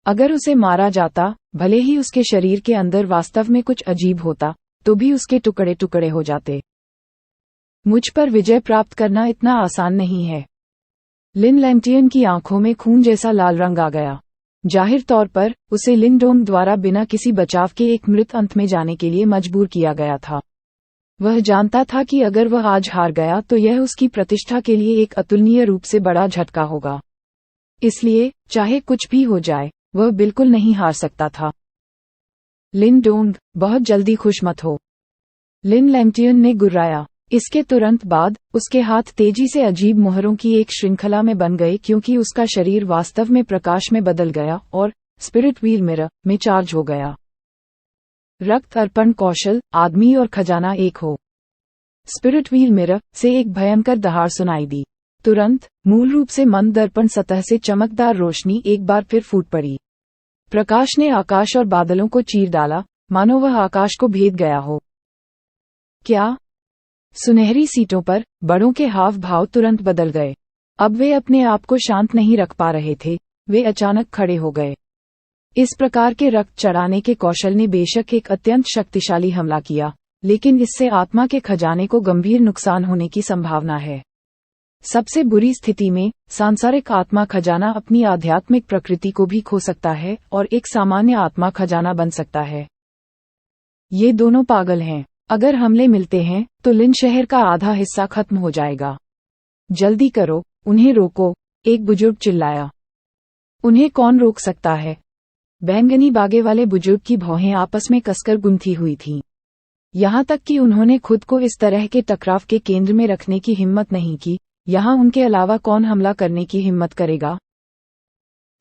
अगर उसे मारा जाता, भले ही उसके शरीर के अंदर वास्तव में कुछ अजीब होता, तो भी उसके टुकड़े टुकड़े हो जाते। मुझ पर विजय प्राप्त करना इतना आसान नहीं है। लिन लैंगटियन की आंखों में खून जैसा लाल रंग आ गया। जाहिर तौर पर उसे लिन डोंग द्वारा बिना किसी बचाव के एक मृत अंत में जाने के लिए मजबूर किया गया था। वह जानता था कि अगर वह आज हार गया तो यह उसकी प्रतिष्ठा के लिए एक अतुलनीय रूप से बड़ा झटका होगा। इसलिए चाहे कुछ भी हो जाए, वह बिल्कुल नहीं हार सकता था। लिन डोंग, बहुत जल्दी खुश मत हो। लिन लैंगटियन ने गुर्राया। इसके तुरंत बाद उसके हाथ तेजी से अजीब मोहरों की एक श्रृंखला में बन गए, क्योंकि उसका शरीर वास्तव में प्रकाश में बदल गया और स्पिरिट व्हील मिरर में चार्ज हो गया। रक्त अर्पण कौशल, आदमी और खजाना एक हो। स्पिरिट व्हील मिरर से एक भयंकर दहाड़ सुनाई दी। तुरंत मूल रूप से मंद दर्पण सतह से चमकदार रोशनी एक बार फिर फूट पड़ी। प्रकाश ने आकाश और बादलों को चीर डाला, मानो वह आकाश को भेद गया हो। क्या? सुनहरी सीटों पर बड़ों के हाव भाव तुरंत बदल गए। अब वे अपने आप को शांत नहीं रख पा रहे थे, वे अचानक खड़े हो गए। इस प्रकार के रक्त चढ़ाने के कौशल ने बेशक एक अत्यंत शक्तिशाली हमला किया, लेकिन इससे आत्मा के खजाने को गंभीर नुकसान होने की संभावना है। सबसे बुरी स्थिति में सांसारिक आत्मा खजाना अपनी आध्यात्मिक प्रकृति को भी खो सकता है और एक सामान्य आत्मा खजाना बन सकता है। ये दोनों पागल हैं। अगर हमले मिलते हैं तो लिन शहर का आधा हिस्सा खत्म हो जाएगा। जल्दी करो, उन्हें रोको, एक बुजुर्ग चिल्लाया। उन्हें कौन रोक सकता है? बैंगनी बागे वाले बुजुर्ग की भौहें आपस में कसकर गुंथी हुई थीं। यहाँ तक कि उन्होंने खुद को इस तरह के टकराव के केंद्र में रखने की हिम्मत नहीं की। यहाँ उनके अलावा कौन हमला करने की हिम्मत करेगा?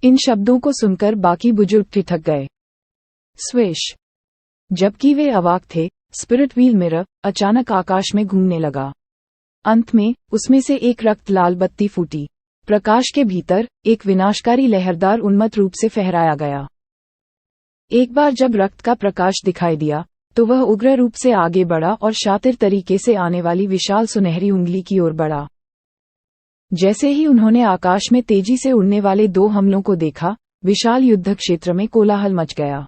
इन शब्दों को सुनकर बाकी बुजुर्ग ठिठक गए। स्विश। जबकि वे अवाक थे, स्पिरिट व्हील मिरर अचानक आकाश में घूमने लगा। अंत में उसमें से एक रक्त लाल बत्ती फूटी। प्रकाश के भीतर एक विनाशकारी लहरदार उन्मत्त रूप से फहराया गया। एक बार जब रक्त का प्रकाश दिखाई दिया तो वह उग्र रूप से आगे बढ़ा और शातिर तरीके से आने वाली विशाल सुनहरी उंगली की ओर बढ़ा। जैसे ही उन्होंने आकाश में तेजी से उड़ने वाले दो हमलों को देखा, विशाल युद्ध क्षेत्र में कोलाहल मच गया।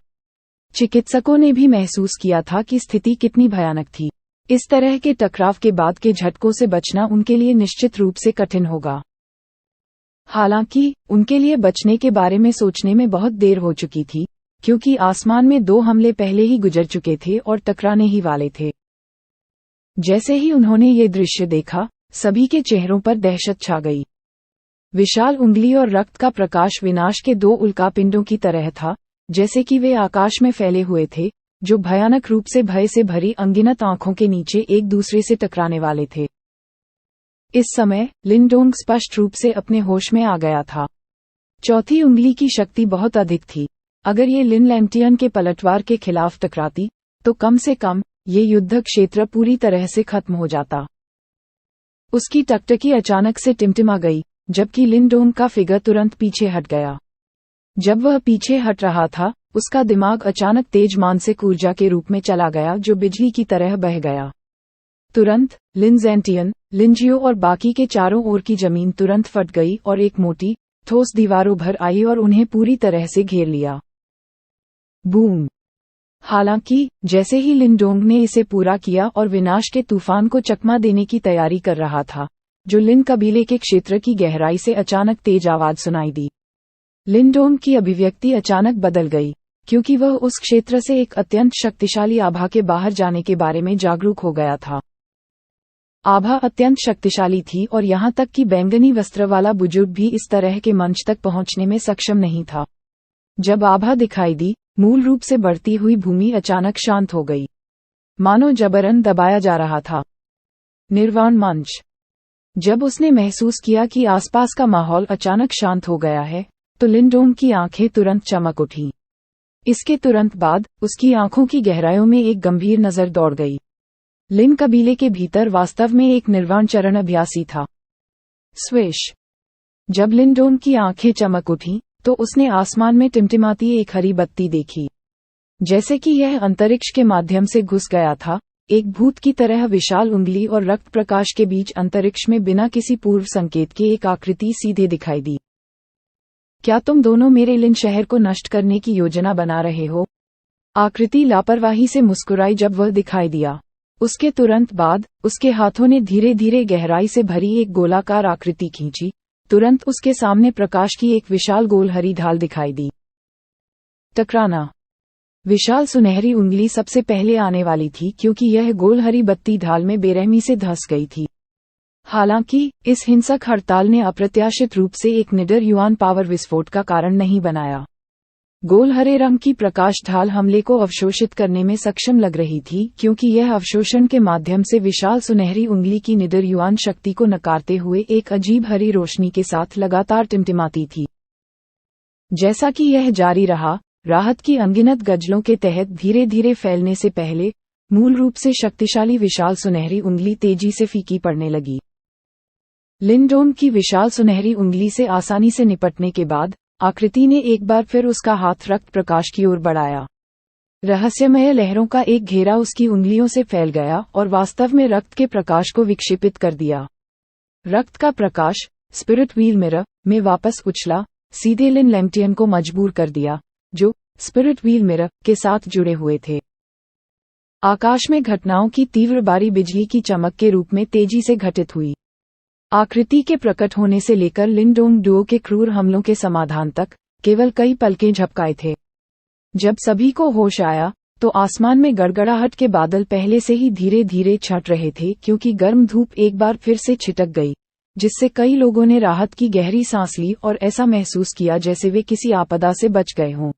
चिकित्सकों ने भी महसूस किया था कि स्थिति कितनी भयानक थी। इस तरह के टकराव के बाद के झटकों से बचना उनके लिए निश्चित रूप से कठिन होगा। हालांकि उनके लिए बचने के बारे में सोचने में बहुत देर हो चुकी थी, क्योंकि आसमान में दो हमले पहले ही गुजर चुके थे और टकराने ही वाले थे। जैसे ही उन्होंने ये दृश्य देखा, सभी के चेहरों पर दहशत छा गई। विशाल उंगली और रक्त का प्रकाश विनाश के दो उल्कापिंडों की तरह था, जैसे कि वे आकाश में फैले हुए थे, जो भयानक रूप से भय से भरी अनगिनत आंखों के नीचे एक दूसरे से टकराने वाले थे। इस समय लिनडोंग स्पष्ट रूप से अपने होश में आ गया था। चौथी उंगली की शक्ति बहुत अधिक थी। अगर ये लिन लैंगटियन के पलटवार के खिलाफ टकराती, तो कम से कम ये युद्ध क्षेत्र पूरी तरह से खत्म हो जाता। उसकी टकटकी अचानक से टिमटिमा गई, जबकि लिनडोंग का फिगर तुरंत पीछे हट गया। जब वह पीछे हट रहा था, उसका दिमाग अचानक तेज मानसिक ऊर्जा के रूप में चला गया जो बिजली की तरह बह गया। तुरंत लिन ज़ेंटियन, लिनजियो और बाकी के चारों ओर की जमीन तुरंत फट गई और एक मोटी, ठोस दीवार उभर आई और उन्हें पूरी तरह से घेर लिया। बूम! हालांकि जैसे ही लिनडोंग ने इसे पूरा किया और विनाश के तूफान को चकमा देने की तैयारी कर रहा था, जो लिन कबीले के क्षेत्र की गहराई से अचानक तेज आवाज सुनाई दी। लिनडोंग की अभिव्यक्ति अचानक बदल गई, क्योंकि वह उस क्षेत्र से एक अत्यंत शक्तिशाली आभा के बाहर जाने के बारे में जागरूक हो गया था। आभा अत्यंत शक्तिशाली थी और यहाँ तक कि बैंगनी वस्त्र वाला बुजुर्ग भी इस तरह के मंच तक पहुँचने में सक्षम नहीं था। जब आभा दिखाई दी, मूल रूप से बढ़ती हुई भूमि अचानक शांत हो गई, मानो जबरन दबाया जा रहा था। निर्वाण मंच। जब उसने महसूस किया कि आसपास का माहौल अचानक शांत हो गया है, तो लिनडोंग की आंखें तुरंत चमक उठीं। इसके तुरंत बाद उसकी आंखों की गहराइयों में एक गंभीर नजर दौड़ गई। लिन कबीले के भीतर वास्तव में एक निर्वाण चरण अभ्यासी था। स्विश! जब लिनडोंग की आंखें चमक उठीं, तो उसने आसमान में टिमटिमाती एक हरी बत्ती देखी। जैसे कि यह अंतरिक्ष के माध्यम से घुस गया था, एक भूत की तरह विशाल उंगली और रक्त प्रकाश के बीच अंतरिक्ष में बिना किसी पूर्व संकेत के एक आकृति सीधे दिखाई दी। क्या तुम दोनों मेरे लिन शहर को नष्ट करने की योजना बना रहे हो? आकृति लापरवाही से मुस्कुराई जब वह दिखाई दिया। उसके तुरंत बाद उसके हाथों ने धीरे धीरे गहराई से भरी एक गोलाकार आकृति खींची। तुरंत उसके सामने प्रकाश की एक विशाल गोल हरी ढाल दिखाई दी। टकराना। विशाल सुनहरी उंगली सबसे पहले आने वाली थी, क्योंकि यह गोल हरी बत्ती ढाल में बेरहमी से धंस गई थी। हालांकि इस हिंसक हड़ताल ने अप्रत्याशित रूप से एक निडर युआन पावर विस्फोट का कारण नहीं बनाया। गोल हरे रंग की प्रकाश ढाल हमले को अवशोषित करने में सक्षम लग रही थी, क्योंकि यह अवशोषण के माध्यम से विशाल सुनहरी उंगली की निडर युआन शक्ति को नकारते हुए एक अजीब हरी रोशनी के साथ लगातार टिमटिमाती थी। जैसा कि यह जारी रहा, राहत की अनगिनत गजलों के तहत धीरे धीरे फैलने से पहले मूल रूप से शक्तिशाली विशाल सुनहरी उंगली तेजी से फीकी पड़ने लगी। लिनडोंग की विशाल सुनहरी उंगली से आसानी से निपटने के बाद आकृति ने एक बार फिर उसका हाथ रक्त प्रकाश की ओर बढ़ाया। रहस्यमय लहरों का एक घेरा उसकी उंगलियों से फैल गया और वास्तव में रक्त के प्रकाश को विक्षेपित कर दिया। रक्त का प्रकाश स्पिरिट व्हील मिरर में वापस उछला, सीधे लिन लैंगटियन को मजबूर कर दिया, जो स्पिरिट व्हील मिरर के साथ जुड़े हुए थे। आकाश में घटनाओं की तीव्र बारी बिजली की चमक के रूप में तेजी से घटित हुई। आकृति के प्रकट होने से लेकर लिनडोंग डुओ के क्रूर हमलों के समाधान तक केवल कई पलकें झपकाए थे। जब सभी को होश आया, तो आसमान में गड़गड़ाहट के बादल पहले से ही धीरे धीरे छट रहे थे, क्योंकि गर्म धूप एक बार फिर से छिटक गई, जिससे कई लोगों ने राहत की गहरी सांस ली और ऐसा महसूस किया जैसे वे किसी आपदा से बच गए हों।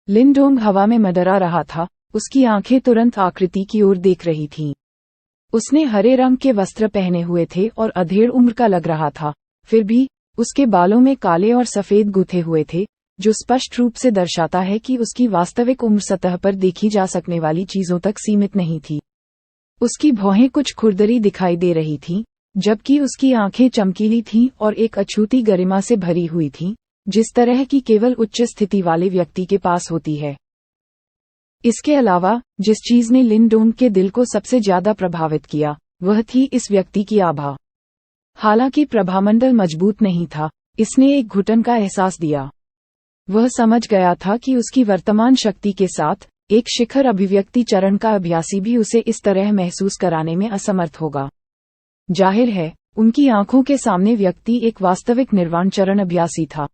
लिनडोंग हवा में मंडरा रहा था, उसकी आंखें तुरंत आकृति की ओर देख रही थीं। उसने हरे रंग के वस्त्र पहने हुए थे और अधेड़ उम्र का लग रहा था, फिर भी उसके बालों में काले और सफेद गूथे हुए थे, जो स्पष्ट रूप से दर्शाता है कि उसकी वास्तविक उम्र सतह पर देखी जा सकने वाली चीजों तक सीमित नहीं थी। उसकी भौहें कुछ खुरदरी दिखाई दे रही थीं, जबकि उसकी आंखें चमकीली थीं और एक अछूती गरिमा से भरी हुई थीं, जिस तरह की केवल उच्च स्थिति वाले व्यक्ति के पास होती है। इसके अलावा जिस चीज ने लिंडोन के दिल को सबसे ज्यादा प्रभावित किया, वह थी इस व्यक्ति की आभा। हालांकि प्रभामंडल मजबूत नहीं था, इसने एक घुटन का एहसास दिया। वह समझ गया था कि उसकी वर्तमान शक्ति के साथ एक शिखर अभिव्यक्ति चरण का अभ्यासी भी उसे इस तरह महसूस कराने में असमर्थ होगा। जाहिर है, उनकी आंखों के सामने व्यक्ति एक वास्तविक निर्वाण चरण अभ्यासी था।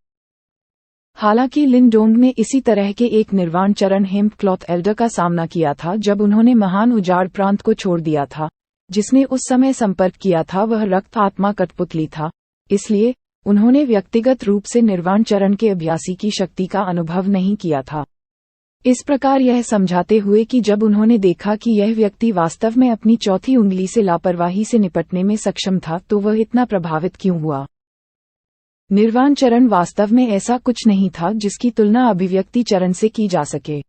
हालांकि लिंडोंग ने इसी तरह के एक निर्वाण चरण हेम्पक्लॉथ एल्डर का सामना किया था जब उन्होंने महान उजाड़ प्रांत को छोड़ दिया था, जिसने उस समय संपर्क किया था वह रक्त आत्मा कठपुतली था। इसलिए उन्होंने व्यक्तिगत रूप से निर्वाण चरण के अभ्यासी की शक्ति का अनुभव नहीं किया था। इस प्रकार यह समझाते हुए कि जब उन्होंने देखा कि यह व्यक्ति वास्तव में अपनी चौथी उंगली से लापरवाही से निपटने में सक्षम था, तो वह इतना प्रभावित क्यों हुआ। निर्वाण चरण वास्तव में ऐसा कुछ नहीं था जिसकी तुलना अभिव्यक्ति चरण से की जा सके।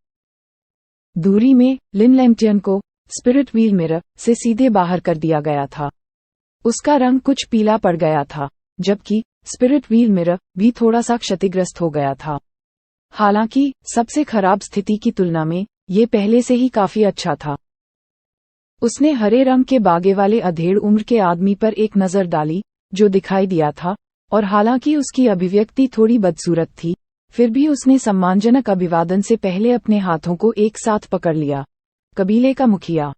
दूरी में लिन लैम्प्टियन को स्पिरिट व्हील मिरर से सीधे बाहर कर दिया गया था। उसका रंग कुछ पीला पड़ गया था, जबकि स्पिरिट व्हील मिरर भी थोड़ा सा क्षतिग्रस्त हो गया था। हालांकि सबसे खराब स्थिति की तुलना में ये पहले से ही काफी अच्छा था। उसने हरे रंग के बागे वाले अधेड़ उम्र के आदमी पर एक नजर डाली जो दिखाई दिया था, और हालांकि उसकी अभिव्यक्ति थोड़ी बदसूरत थी, फिर भी उसने सम्मानजनक अभिवादन से पहले अपने हाथों को एक साथ पकड़ लिया। कबीले का मुखिया।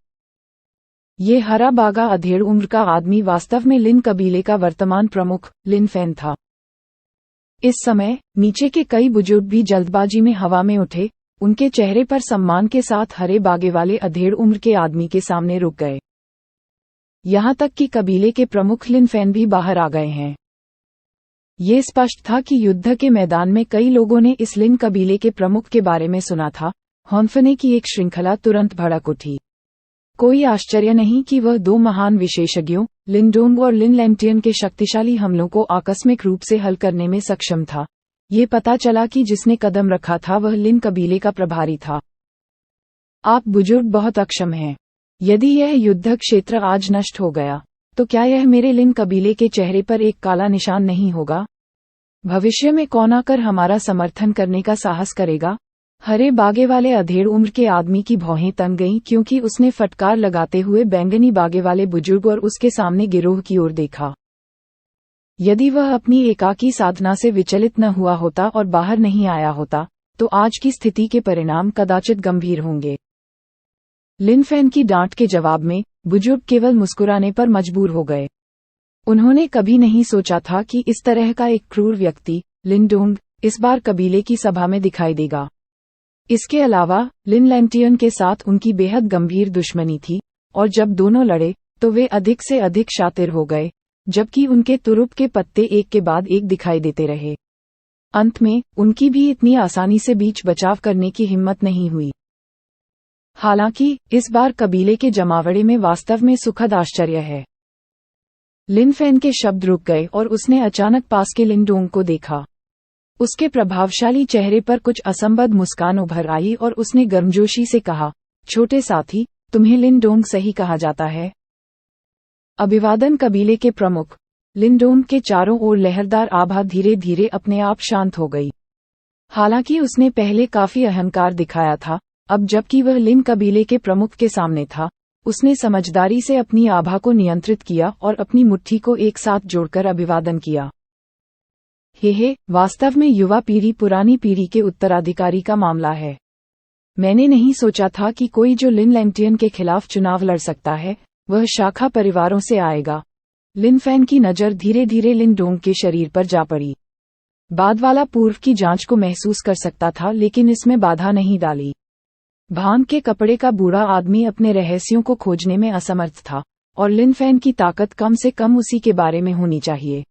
ये हरा बागा अधेड़ उम्र का आदमी वास्तव में लिन कबीले का वर्तमान प्रमुख लिन फैन था। इस समय नीचे के कई बुजुर्ग भी जल्दबाजी में हवा में उठे, उनके चेहरे पर सम्मान के साथ हरे बागे वाले अधेड़ उम्र के आदमी के सामने रुक गए। यहां तक कि कबीले के प्रमुख लिन फैन भी बाहर आ गए हैं। ये स्पष्ट था कि युद्ध के मैदान में कई लोगों ने इस लिन कबीले के प्रमुख के बारे में सुना था। हॉन्फने की एक श्रृंखला तुरंत भड़क उठी। कोई आश्चर्य नहीं कि वह दो महान विशेषज्ञों लिंडोंग और लिन लैम्प्टियन के शक्तिशाली हमलों को आकस्मिक रूप से हल करने में सक्षम था। ये पता चला कि जिसने कदम रखा था वह लिन कबीले का प्रभारी था। आप बुजुर्ग बहुत अक्षम हैं। यदि यह युद्ध क्षेत्र आज नष्ट हो गया, तो क्या यह मेरे लिन कबीले के चेहरे पर एक काला निशान नहीं होगा? भविष्य में कौन आकर हमारा समर्थन करने का साहस करेगा? हरे बागे वाले अधेड़ उम्र के आदमी की भौहें तन गईं क्योंकि उसने फटकार लगाते हुए बैंगनी बागे वाले बुजुर्ग और उसके सामने गिरोह की ओर देखा। यदि वह अपनी एकाकी साधना से विचलित न हुआ होता और बाहर नहीं आया होता, तो आज की स्थिति के परिणाम कदाचित गंभीर होंगे। लिन फैन की डांट के जवाब में बुजुर्ग केवल मुस्कुराने पर मजबूर हो गए। उन्होंने कभी नहीं सोचा था कि इस तरह का एक क्रूर व्यक्ति लिंडोंग इस बार कबीले की सभा में दिखाई देगा। इसके अलावा लिन लैम्प्टियन के साथ उनकी बेहद गंभीर दुश्मनी थी, और जब दोनों लड़े तो वे अधिक से अधिक शातिर हो गए, जबकि उनके तुरुप के पत्ते एक के बाद एक दिखाई देते रहे। अंत में उनकी भी इतनी आसानी से बीच बचाव करने की हिम्मत नहीं हुई। हालांकि इस बार कबीले के जमावड़े में वास्तव में सुखद आश्चर्य है। लिन फैन के शब्द रुक गए और उसने अचानक पास के लिंडोंग को देखा। उसके प्रभावशाली चेहरे पर कुछ असंबद्ध मुस्कान उभर आई और उसने गर्मजोशी से कहा, छोटे साथी, तुम्हें लिंडोंग सही कहा जाता है। अभिवादन कबीले के प्रमुख। लिंडोंग के चारों ओर लहरदार आभा धीरे धीरे अपने आप शांत हो गई। हालांकि उसने पहले काफी अहंकार दिखाया था, अब जबकि वह लिन कबीले के प्रमुख के सामने था, उसने समझदारी से अपनी आभा को नियंत्रित किया और अपनी मुट्ठी को एक साथ जोड़कर अभिवादन किया। हे, वास्तव में युवा पीढ़ी पुरानी पीढ़ी के उत्तराधिकारी का मामला है। मैंने नहीं सोचा था कि कोई जो लिन लैम्प्टियन के खिलाफ चुनाव लड़ सकता है, वह शाखा परिवारों से आएगा। लिन फैन की नजर धीरे धीरे लिंडोंग के शरीर पर जा पड़ी। बाद वाला पूर्व की जांच को महसूस कर सकता था, लेकिन इसमें बाधा नहीं डाली। भांग के कपड़े का बूढ़ा आदमी अपने रहस्यों को खोजने में असमर्थ था, और लिन फैन की ताकत कम से कम उसी के बारे में होनी चाहिए।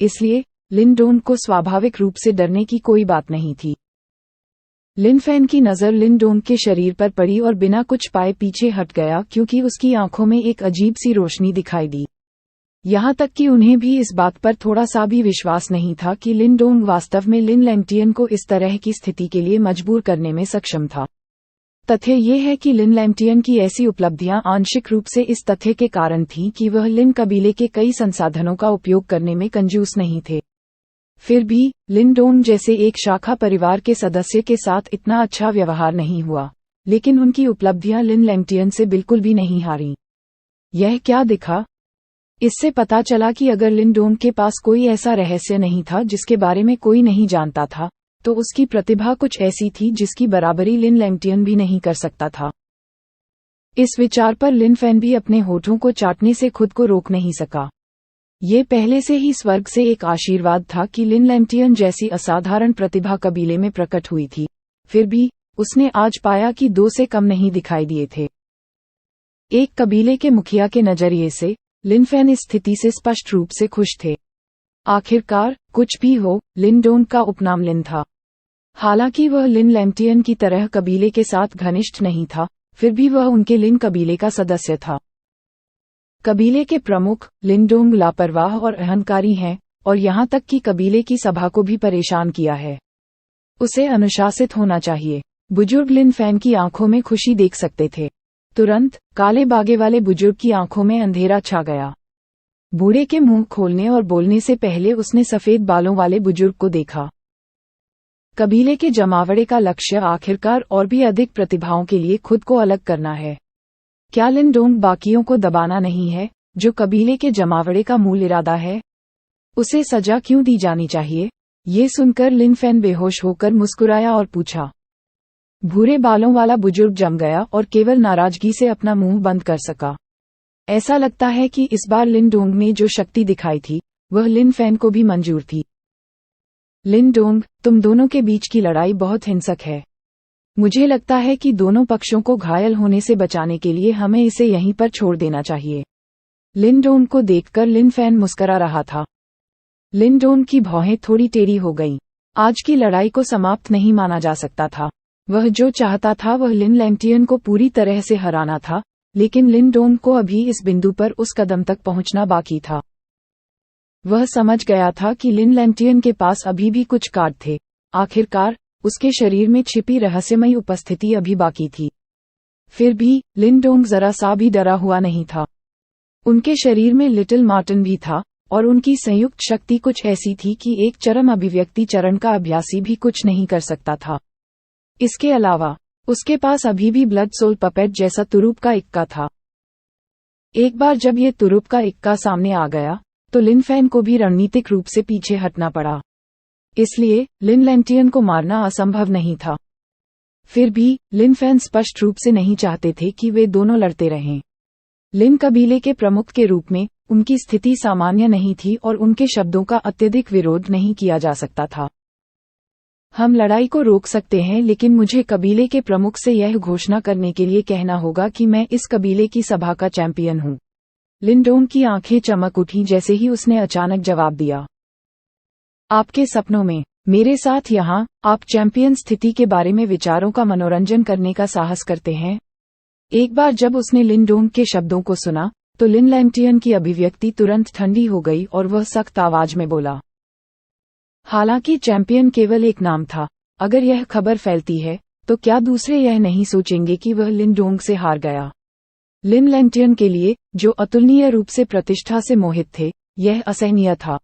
इसलिए लिंडोंग को स्वाभाविक रूप से डरने की कोई बात नहीं थी। लिन फैन की नजर लिंडोंग के शरीर पर पड़ी और बिना कुछ पाए पीछे हट गया क्योंकि उसकी आंखों में एक अजीब सी रोशनी दिखाई दी। यहाँ तक कि उन्हें भी इस बात पर थोड़ा सा भी विश्वास नहीं था कि लिन डोंग वास्तव में लिन लैंगटियन को इस तरह की स्थिति के लिए मजबूर करने में सक्षम था। तथ्य ये है कि लिन लैंगटियन की ऐसी उपलब्धियां आंशिक रूप से इस तथ्य के कारण थीं कि वह लिन कबीले के कई संसाधनों का उपयोग करने में कंजूस नहीं थे। फिर भी लिन डोंग जैसे एक शाखा परिवार के सदस्य के साथ इतना अच्छा व्यवहार नहीं हुआ, लेकिन उनकी उपलब्धियां लिन लैंगटियन से बिल्कुल भी नहीं हारी। यह क्या दिखा? इससे पता चला कि अगर लिन डोंग के पास कोई ऐसा रहस्य नहीं था जिसके बारे में कोई नहीं जानता था, तो उसकी प्रतिभा कुछ ऐसी थी जिसकी बराबरी लिन लैंगटियन भी नहीं कर सकता था। इस विचार पर लिन फैन भी अपने होठों को चाटने से खुद को रोक नहीं सका। ये पहले से ही स्वर्ग से एक आशीर्वाद था कि लिन लैंगटियन जैसी असाधारण प्रतिभा कबीले में प्रकट हुई थी। फिर भी उसने आज पाया कि 2 से कम नहीं दिखाई दिए थे। एक कबीले के मुखिया के नजरिए से लिन फैन इस स्थिति से स्पष्ट रूप से खुश थे। आखिरकार कुछ भी हो, लिन डोंग का उपनाम लिन था। हालांकि वह लिन लैंगटियन की तरह कबीले के साथ घनिष्ठ नहीं था, फिर भी वह उनके लिन कबीले का सदस्य था। कबीले के प्रमुख लिन डोंग लापरवाह और अहंकारी हैं, और यहाँ तक कि कबीले की सभा को भी परेशान किया है। उसे अनुशासित होना चाहिए। बुजुर्ग लिन फैन की आंखों में खुशी देख सकते थे। तुरंत काले बागे वाले बुजुर्ग की आंखों में अंधेरा छा गया। बूढ़े के मुंह खोलने और बोलने से पहले उसने सफेद बालों वाले बुजुर्ग को देखा। कबीले के जमावड़े का लक्ष्य आखिरकार और भी अधिक प्रतिभाओं के लिए खुद को अलग करना है। क्या लिन डोंग बाकियों को दबाना नहीं है, जो कबीले के जमावड़े का मूल इरादा है? उसे सजा क्यों दी जानी चाहिए? ये सुनकर लिन फैन बेहोश होकर मुस्कुराया और पूछा। भूरे बालों वाला बुजुर्ग जम गया और केवल नाराजगी से अपना मुंह बंद कर सका। ऐसा लगता है कि इस बार लिन डोंग ने जो शक्ति दिखाई थी, वह लिन फैन को भी मंजूर थी। लिन डोंग, तुम दोनों के बीच की लड़ाई बहुत हिंसक है। मुझे लगता है कि दोनों पक्षों को घायल होने से बचाने के लिए हमें इसे यहीं पर छोड़ देना चाहिए। लिन डोंग को देखकर लिन फैन मुस्करा रहा था। लिन डोंग की भौहें थोड़ी टेढ़ी हो गईं। आज की लड़ाई को समाप्त नहीं माना जा सकता था। वह जो चाहता था वह लिन लैंगटियन को पूरी तरह से हराना था, लेकिन लिन डोंग को अभी इस बिंदु पर उस कदम तक पहुंचना बाकी था। वह समझ गया था कि लिन लैंगटियन के पास अभी भी कुछ कार्ड थे। आखिरकार उसके शरीर में छिपी रहस्यमयी उपस्थिति अभी बाकी थी। फिर भी लिन डोंग जरा सा भी डरा हुआ नहीं था। उनके शरीर में लिटिल मार्टिन भी था, और उनकी संयुक्त शक्ति कुछ ऐसी थी कि एक चरम अभिव्यक्ति चरण का अभ्यासी भी कुछ नहीं कर सकता था। इसके अलावा उसके पास अभी भी ब्लड सोल पपेट जैसा तुरुप का इक्का था। एक बार जब ये तुरुप का इक्का सामने आ गया, तो लिन फैन को भी रणनीतिक रूप से पीछे हटना पड़ा। इसलिए लिन लैंगटियन को मारना असंभव नहीं था। फिर भी लिन फैन स्पष्ट रूप से नहीं चाहते थे कि वे दोनों लड़ते रहें। लिन कबीले के प्रमुख के रूप में उनकी स्थिति सामान्य नहीं थी और उनके शब्दों का अत्यधिक विरोध नहीं किया जा सकता था। हम लड़ाई को रोक सकते हैं, लेकिन मुझे कबीले के प्रमुख से यह घोषणा करने के लिए कहना होगा कि मैं इस कबीले की सभा का चैंपियन हूँ। लिन डोंग की आंखें चमक उठीं जैसे ही उसने अचानक जवाब दिया। आपके सपनों में मेरे साथ यहाँ आप चैंपियन स्थिति के बारे में विचारों का मनोरंजन करने का साहस करते हैं? एक बार जब उसने लिन डोंग के शब्दों को सुना, तो लिन लैंगटियन की अभिव्यक्ति तुरंत ठंडी हो गई और वह सख्त आवाज में बोला। हालांकि चैंपियन केवल एक नाम था। अगर यह खबर फैलती है, तो क्या दूसरे यह नहीं सोचेंगे कि वह लिन डोंग से हार गया? लिन लैंगटियन के लिए, जो अतुलनीय रूप से प्रतिष्ठा से मोहित थे, यह असहनीय था।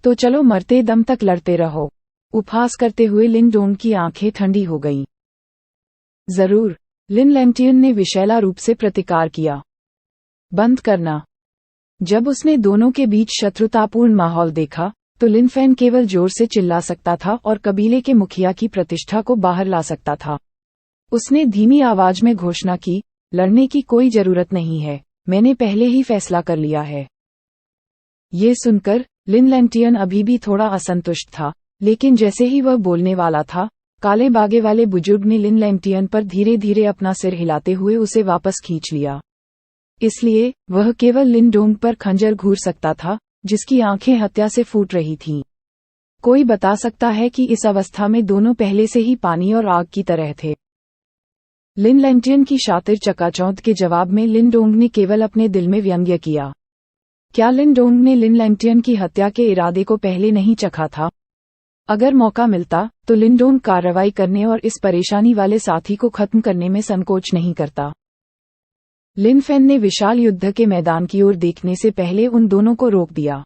तो चलो मरते दम तक लड़ते रहो। उपहास करते हुए लिन डोंग की आंखें ठंडी हो गईं। जरूर, लिन लैंगटियन ने विशैला रूप से प्रतिकार किया। बंद करना। जब उसने दोनों के बीच शत्रुतापूर्ण माहौल देखा, तो लिन फैन केवल जोर से चिल्ला सकता था और कबीले के मुखिया की प्रतिष्ठा को बाहर ला सकता था। उसने धीमी आवाज में घोषणा की, लड़ने की कोई जरूरत नहीं है, मैंने पहले ही फैसला कर लिया है। ये सुनकर लिन लैंगटियन अभी भी थोड़ा असंतुष्ट था, लेकिन जैसे ही वह बोलने वाला था, काले बागे वाले बुजुर्ग ने लिन लैंगटियन पर धीरे धीरे अपना सिर हिलाते हुए उसे वापस खींच लिया। इसलिए वह केवल लिन डोंग पर खंजर घूर सकता था, जिसकी आंखें हत्या से फूट रही थीं। कोई बता सकता है कि इस अवस्था में दोनों पहले से ही पानी और आग की तरह थे। लिन लैंगटियन की शातिर चकाचौंध के जवाब में लिन डोंग ने केवल अपने दिल में व्यंग्य किया। क्या लिन डोंग ने लिन लैंगटियन की हत्या के इरादे को पहले नहीं चखा था? अगर मौका मिलता तो लिन डोंग कार्रवाई करने और इस परेशानी वाले साथी को खत्म करने में संकोच नहीं करता। लिन फेन ने विशाल युद्ध के मैदान की ओर देखने से पहले उन दोनों को रोक दिया।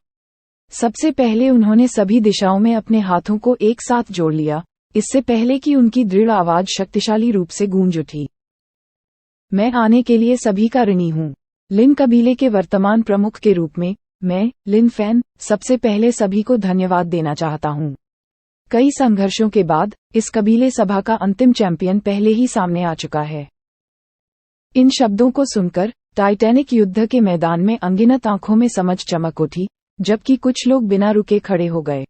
सबसे पहले उन्होंने सभी दिशाओं में अपने हाथों को एक साथ जोड़ लिया, इससे पहले कि उनकी दृढ़ आवाज शक्तिशाली रूप से गूंज उठी। मैं आने के लिए सभी का ऋणी हूँ। लिन कबीले के वर्तमान प्रमुख के रूप में मैं, लिन फेन, सबसे पहले सभी को धन्यवाद देना चाहता हूँ। कई संघर्षों के बाद इस कबीले सभा का अंतिम चैंपियन पहले ही सामने आ चुका है। इन शब्दों को सुनकर टाइटैनिक युद्ध के मैदान में अनगिनत आंखों में समझ चमक उठी, जबकि कुछ लोग बिना रुके खड़े हो गए।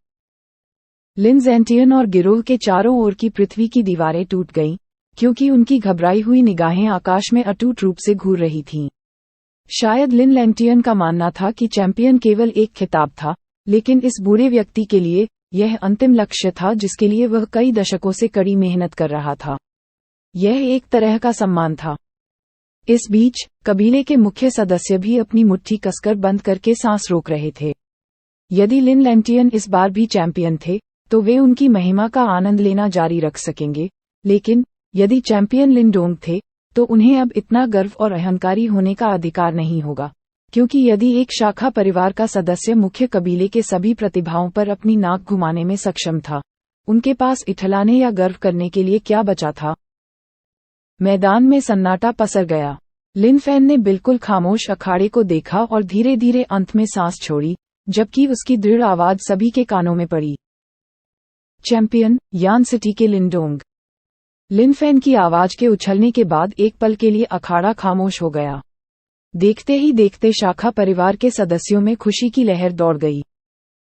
लिन ज़ेंटियन और गिरोह के चारों ओर की पृथ्वी की दीवारें टूट गईं, क्योंकि उनकी घबराई हुई निगाहें आकाश में अटूट रूप से घूर रही थीं। शायद लिन लैंगटियन का मानना था कि चैंपियन केवल एक खिताब था, लेकिन इस बूढ़े व्यक्ति के लिए यह अंतिम लक्ष्य था जिसके लिए वह कई दशकों से कड़ी मेहनत कर रहा था। यह एक तरह का सम्मान था। इस बीच कबीले के मुख्य सदस्य भी अपनी मुट्ठी कसकर बंद करके सांस रोक रहे थे। यदि लिन लैंगटियन इस बार भी चैंपियन थे तो वे उनकी महिमा का आनंद लेना जारी रख सकेंगे, लेकिन यदि चैंपियन लिन डोंग थे तो उन्हें अब इतना गर्व और अहंकारी होने का अधिकार नहीं होगा, क्योंकि यदि एक शाखा परिवार का सदस्य मुख्य कबीले के सभी प्रतिभाओं पर अपनी नाक घुमाने में सक्षम था, उनके पास इठलाने या गर्व करने के लिए क्या बचा था? मैदान में सन्नाटा पसर गया। लिन फेन ने बिल्कुल खामोश अखाड़े को देखा और धीरे धीरे अंत में सांस छोड़ी, जबकि उसकी दृढ़ आवाज सभी के कानों में पड़ी। चैंपियन यान सिटी के लिन डोंग। लिन फेन की आवाज के उछलने के बाद एक पल के लिए अखाड़ा खामोश हो गया। देखते ही देखते शाखा परिवार के सदस्यों में खुशी की लहर दौड़ गई।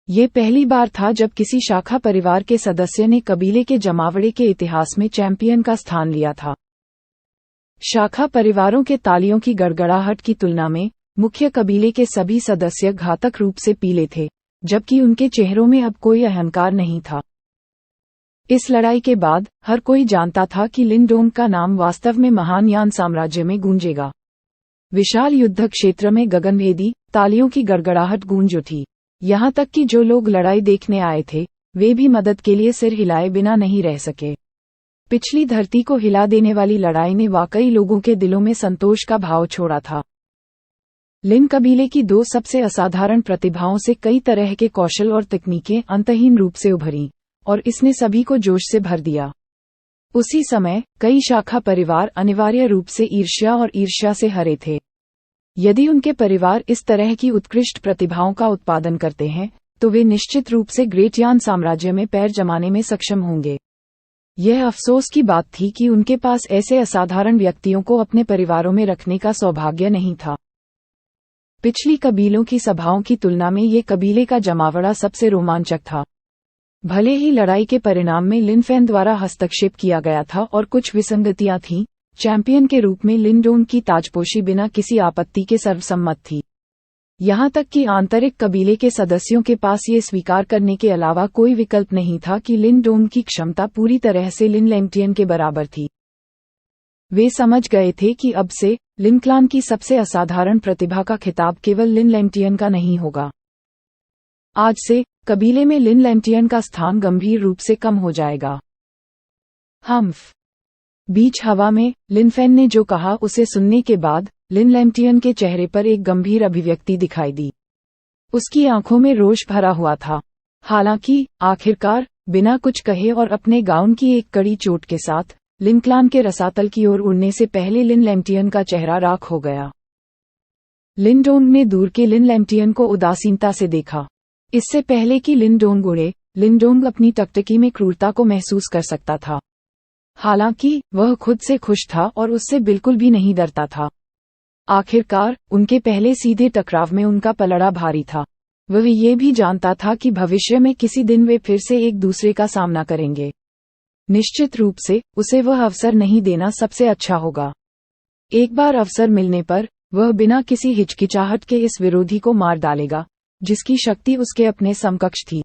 ये पहली बार था जब किसी शाखा परिवार के सदस्य ने कबीले के जमावड़े के इतिहास में चैंपियन का स्थान लिया था। शाखा परिवारों के तालियों की गड़गड़ाहट की तुलना में मुख्य कबीले के सभी सदस्य घातक रूप से पीले थे, जबकि उनके चेहरों में अब कोई अहंकार नहीं था। इस लड़ाई के बाद हर कोई जानता था कि लिन डोंग का नाम वास्तव में महान यान साम्राज्य में गूंजेगा। विशाल युद्ध क्षेत्र में गगनभेदी तालियों की गड़गड़ाहट गूंज उठी। यहाँ तक कि जो लोग लड़ाई देखने आए थे वे भी मदद के लिए सिर हिलाए बिना नहीं रह सके। पिछली धरती को हिला देने वाली लड़ाई ने वाकई लोगों के दिलों में संतोष का भाव छोड़ा था। लिन कबीले की दो सबसे असाधारण प्रतिभाओं से कई तरह के कौशल और तकनीकें अंतहीन रूप से उभरीं, और इसने सभी को जोश से भर दिया। उसी समय कई शाखा परिवार अनिवार्य रूप से ईर्ष्या से हरे थे। यदि उनके परिवार इस तरह की उत्कृष्ट प्रतिभाओं का उत्पादन करते हैं तो वे निश्चित रूप से ग्रेट यान साम्राज्य में पैर जमाने में सक्षम होंगे। यह अफसोस की बात थी कि उनके पास ऐसे असाधारण व्यक्तियों को अपने परिवारों में रखने का सौभाग्य नहीं था। पिछली कबीलों की सभाओं की तुलना में ये कबीले का जमावड़ा सबसे रोमांचक था। भले ही लड़ाई के परिणाम में लिन फेन द्वारा हस्तक्षेप किया गया था और कुछ विसंगतियां थीं, चैंपियन के रूप में लिन डोंग की ताजपोशी बिना किसी आपत्ति के सर्वसम्मत थी। यहाँ तक कि आंतरिक कबीले के सदस्यों के पास ये स्वीकार करने के अलावा कोई विकल्प नहीं था कि लिन डोंग की क्षमता पूरी तरह से लिन लैंगटियन के बराबर थी। वे समझ गए थे कि अब से लिन क्लान की सबसे असाधारण प्रतिभा का खिताब केवल लिन लैंगटियन का नहीं होगा। आज से कबीले में लिन लैंगटियन का स्थान गंभीर रूप से कम हो जाएगा। हम्फ। बीच हवा में लिन फेन ने जो कहा उसे सुनने के बाद लिन लैंगटियन के चेहरे पर एक गंभीर अभिव्यक्ति दिखाई दी। उसकी आंखों में रोष भरा हुआ था। हालांकि आखिरकार बिना कुछ कहे और अपने गाउन की एक कड़ी चोट के साथ लिन क्लान के रसातल की ओर उड़ने से पहले लिन लैंगटियन का चेहरा राख हो गया। लिन डोंग ने दूर के लिन लैंगटियन को उदासीनता से देखा। इससे पहले कि लिन डोंग उड़े, लिन डोंग अपनी टकटकी में क्रूरता को महसूस कर सकता था। हालांकि वह खुद से खुश था और उससे बिल्कुल भी नहीं डरता था। आखिरकार उनके पहले सीधे टकराव में उनका पलड़ा भारी था। वह ये भी जानता था कि भविष्य में किसी दिन वे फिर से एक दूसरे का सामना करेंगे। निश्चित रूप से उसे वह अवसर नहीं देना सबसे अच्छा होगा। एक बार अवसर मिलने पर वह बिना किसी हिचकिचाहट के इस विरोधी को मार डालेगा जिसकी शक्ति उसके अपने समकक्ष थी।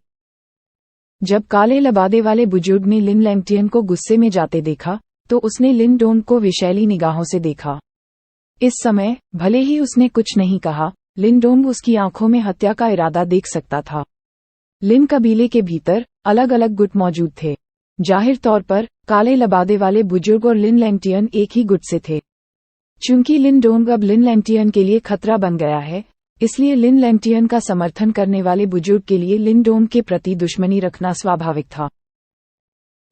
जब काले लबादे वाले बुजुर्ग ने लिन लैंगटियन को गुस्से में जाते देखा तो उसने लिन डोंग को विषैली निगाहों से देखा। इस समय भले ही उसने कुछ नहीं कहा, लिनडोंग उसकी आंखों में हत्या का इरादा देख सकता था। लिन कबीले के भीतर अलग अलग गुट मौजूद थे। जाहिर तौर पर काले लबादे वाले बुजुर्ग और लिन लैंगटियन एक ही गुट से थे। चूंकि लिनडोंग अब लिन लैंगटियन के लिए खतरा बन गया है, इसलिए लिन लैंगटियन का समर्थन करने वाले बुजुर्ग के लिए लिनडोंग के प्रति दुश्मनी रखना स्वाभाविक था।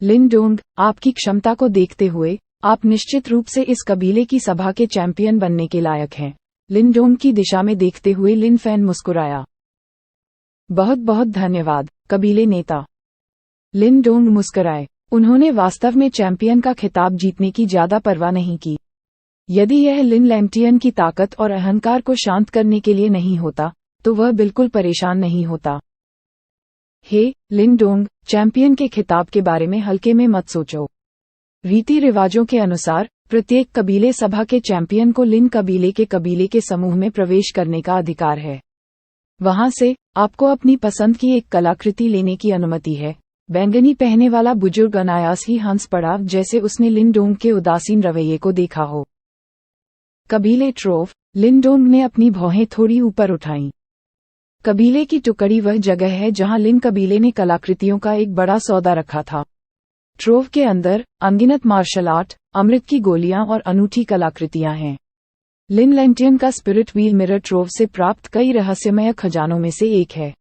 लिनडोंग, आपकी क्षमता को देखते हुए आप निश्चित रूप से इस कबीले की सभा के चैंपियन बनने के लायक हैं। लिनडोंग की दिशा में देखते हुए लिन फैन मुस्कुराया। बहुत बहुत धन्यवाद, कबीले नेता। लिनडोंग मुस्कुराए। उन्होंने वास्तव में चैंपियन का खिताब जीतने की ज्यादा परवाह नहीं की। यदि यह लिन लैंगटियन की ताकत और अहंकार को शांत करने के लिए नहीं होता, तो वह बिल्कुल परेशान नहीं होता। हे लिनडोंग, चैंपियन के खिताब के बारे में हल्के में मत सोचो। रीति रिवाजों के अनुसार प्रत्येक कबीले सभा के चैंपियन को लिन कबीले के समूह में प्रवेश करने का अधिकार है। वहां से आपको अपनी पसंद की एक कलाकृति लेने की अनुमति है। बैंगनी पहने वाला बुजुर्ग अनायास ही हंस पड़ा, जैसे उसने लिनडोंग के उदासीन रवैये को देखा हो। कबीले ट्रोव, लिनडोंग ने अपनी भौहें थोड़ी ऊपर उठाईं। कबीले की टुकड़ी वह जगह है जहां लिन कबीले ने कलाकृतियों का एक बड़ा सौदा रखा था। ट्रोव के अंदर अनगिनत मार्शल आर्ट, अमृत की गोलियां और अनूठी कलाकृतियां हैं। लिन लैंगटियन का स्पिरिट व्हील मिरर ट्रोव से प्राप्त कई रहस्यमय खजानों में से एक है।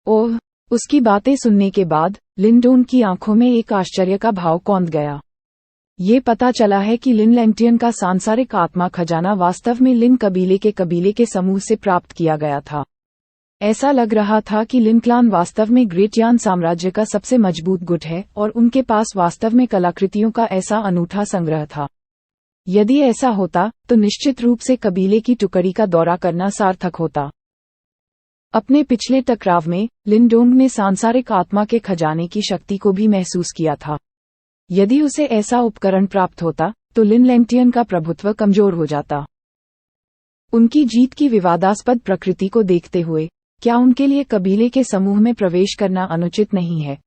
ओह! उसकी बातें सुनने के बाद लिनडोंग की आंखों में एक आश्चर्य का भाव कौंध गया। ये पता चला है कि लिन लैंगटियन का सांसारिक आत्मा खजाना वास्तव में लिन कबीले के समूह से प्राप्त किया गया था। ऐसा लग रहा था कि लिन क्लान वास्तव में ग्रेट यान साम्राज्य का सबसे मजबूत गुट है और उनके पास वास्तव में कलाकृतियों का ऐसा अनूठा संग्रह था। यदि ऐसा होता तो निश्चित रूप से कबीले की टुकड़ी का दौरा करना सार्थक होता। अपने पिछले टकराव में लिनडोंग ने सांसारिक आत्मा के खजाने की शक्ति को भी महसूस किया था। यदि उसे ऐसा उपकरण प्राप्त होता तो लिन लैंगटियन का प्रभुत्व कमजोर हो जाता। उनकी जीत की विवादास्पद प्रकृति को देखते हुए क्या उनके लिए कबीले के समूह में प्रवेश करना अनुचित नहीं है?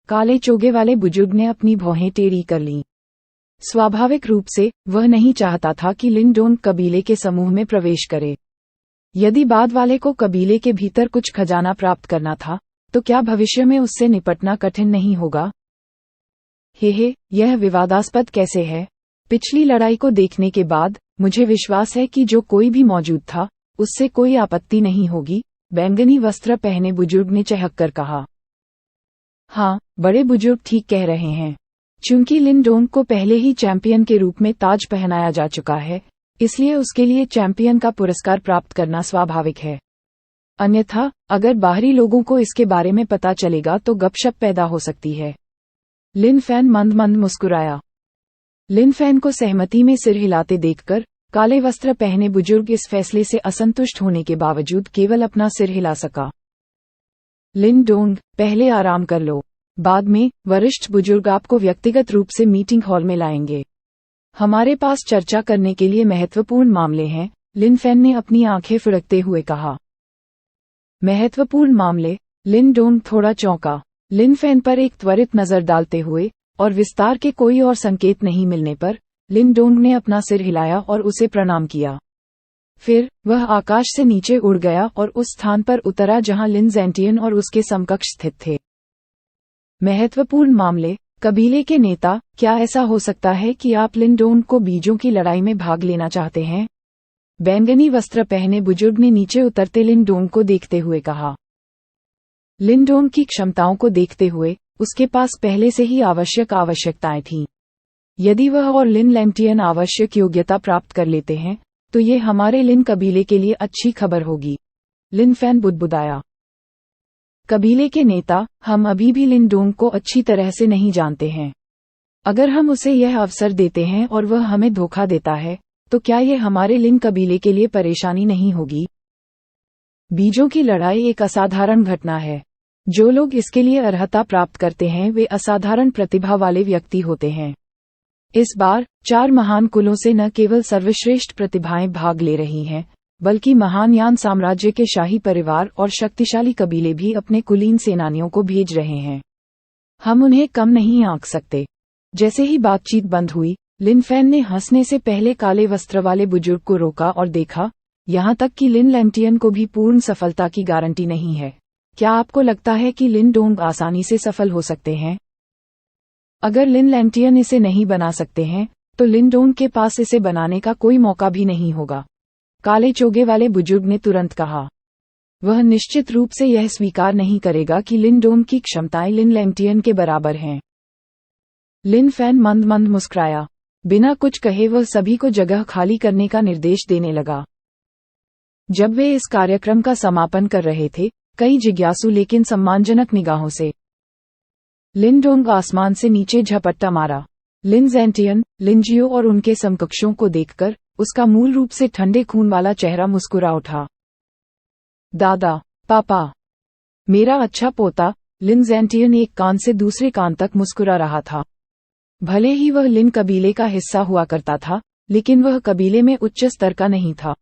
काले चोगे वाले बुजुर्ग ने अपनी भौहें टेढ़ी कर लीं। स्वाभाविक रूप से वह नहीं चाहता था कि लिनडोंग कबीले के समूह में प्रवेश करे। यदि बाद वाले को कबीले के भीतर कुछ खजाना प्राप्त करना था, तो क्या भविष्य में उससे निपटना कठिन नहीं होगा? हे, यह विवादास्पद कैसे है? पिछली लड़ाई को देखने के बाद मुझे विश्वास है कि जो कोई भी मौजूद था, उससे कोई आपत्ति नहीं होगी, बैंगनी वस्त्र पहने बुजुर्ग ने चहक कर कहा। हाँ, बड़े बुजुर्ग ठीक कह रहे हैं। चूंकि लिनडोंग को पहले ही चैंपियन के रूप में ताज पहनाया जा चुका है, इसलिए उसके लिए चैंपियन का पुरस्कार प्राप्त करना स्वाभाविक है। अन्यथा अगर बाहरी लोगों को इसके बारे में पता चलेगा तो गपशप पैदा हो सकती है। लिन फैन मंद मंद मुस्कुराया। लिन फैन को सहमति में सिर हिलाते देखकर काले वस्त्र पहने बुजुर्ग इस फैसले से असंतुष्ट होने के बावजूद केवल अपना सिर हिला सका। लिनडोंग, पहले आराम कर लो। बाद में वरिष्ठ बुजुर्ग आपको व्यक्तिगत रूप से मीटिंग हॉल में लाएंगे। हमारे पास चर्चा करने के लिए महत्वपूर्ण मामले हैं, लिन फैन ने अपनी आंखें फुड़कते हुए कहा। महत्वपूर्ण मामले? लिनडोंग थोड़ा चौंका। लिन फैन पर एक त्वरित नजर डालते हुए और विस्तार के कोई और संकेत नहीं मिलने पर लिनडोंग ने अपना सिर हिलाया और उसे प्रणाम किया। फिर वह आकाश से नीचे उड़ गया और उस स्थान पर उतरा जहां लिन ज़ेंटियन और उसके समकक्ष स्थित थे। महत्वपूर्ण मामले? कबीले के नेता, क्या ऐसा हो सकता है कि आप लिनडोंग को बीजों की लड़ाई में भाग लेना चाहते हैं? बैंगनी वस्त्र पहने बुजुर्ग ने नीचे उतरते लिनडोंग को देखते हुए कहा। लिनडोंग की क्षमताओं को देखते हुए उसके पास पहले से ही आवश्यकताएं थीं। यदि वह और लिन लैंगटियन आवश्यक योग्यता प्राप्त कर लेते हैं, तो ये हमारे लिन कबीले के लिए अच्छी खबर होगी। लिन फैन बुदबुदाया। कबीले के नेता, हम अभी भी लिनडोंग को अच्छी तरह से नहीं जानते हैं। अगर हम उसे यह अवसर देते हैं और वह हमें धोखा देता है, तो क्या ये हमारे लिन कबीले के लिए परेशानी नहीं होगी? बीजों की लड़ाई एक असाधारण घटना है। जो लोग इसके लिए अर्हता प्राप्त करते हैं वे असाधारण प्रतिभा वाले व्यक्ति होते हैं। इस बार 4 महान कुलों से न केवल सर्वश्रेष्ठ प्रतिभाएं भाग ले रही हैं, बल्कि महान यान साम्राज्य के शाही परिवार और शक्तिशाली कबीले भी अपने कुलीन सेनानियों को भेज रहे हैं। हम उन्हें कम नहीं आंक सकते। जैसे ही बातचीत बंद हुई, लिन फैन ने हंसने से पहले काले वस्त्र वाले बुजुर्ग को रोका और देखा, यहाँ तक कि लिन लैम्टियन को भी पूर्ण सफलता की गारंटी नहीं है। क्या आपको लगता है कि लिन डोंग आसानी से सफल हो सकते हैं? अगर लिन लैम्टियन इसे नहीं बना सकते हैं, तो लिन डोंग के पास इसे बनाने का कोई मौका भी नहीं होगा। काले चोगे वाले बुजुर्ग ने तुरंत कहा। वह निश्चित रूप से यह स्वीकार नहीं करेगा कि लिन डोंग की क्षमताएं लिन लैम्टियन के बराबर हैं। लिन फैन मंद मंद मुस्कुराया। बिना कुछ कहे वह सभी को जगह खाली करने का निर्देश देने लगा। जब वे इस कार्यक्रम का समापन कर रहे थे, कई जिज्ञासु लेकिन सम्मानजनक निगाहों से लिन डोंग आसमान से नीचे झपट्टा मारा। लिन ज़ेंटियन, लिन जियो और उनके समकक्षों को देखकर उसका मूल रूप से ठंडे खून वाला चेहरा मुस्कुरा उठा। दादा, पापा, मेरा अच्छा पोता। लिन ज़ेंटियन एक कान से दूसरे कान तक मुस्कुरा रहा था। भले ही वह लिन कबीले का हिस्सा हुआ करता था, लेकिन वह कबीले में उच्च स्तर का नहीं था।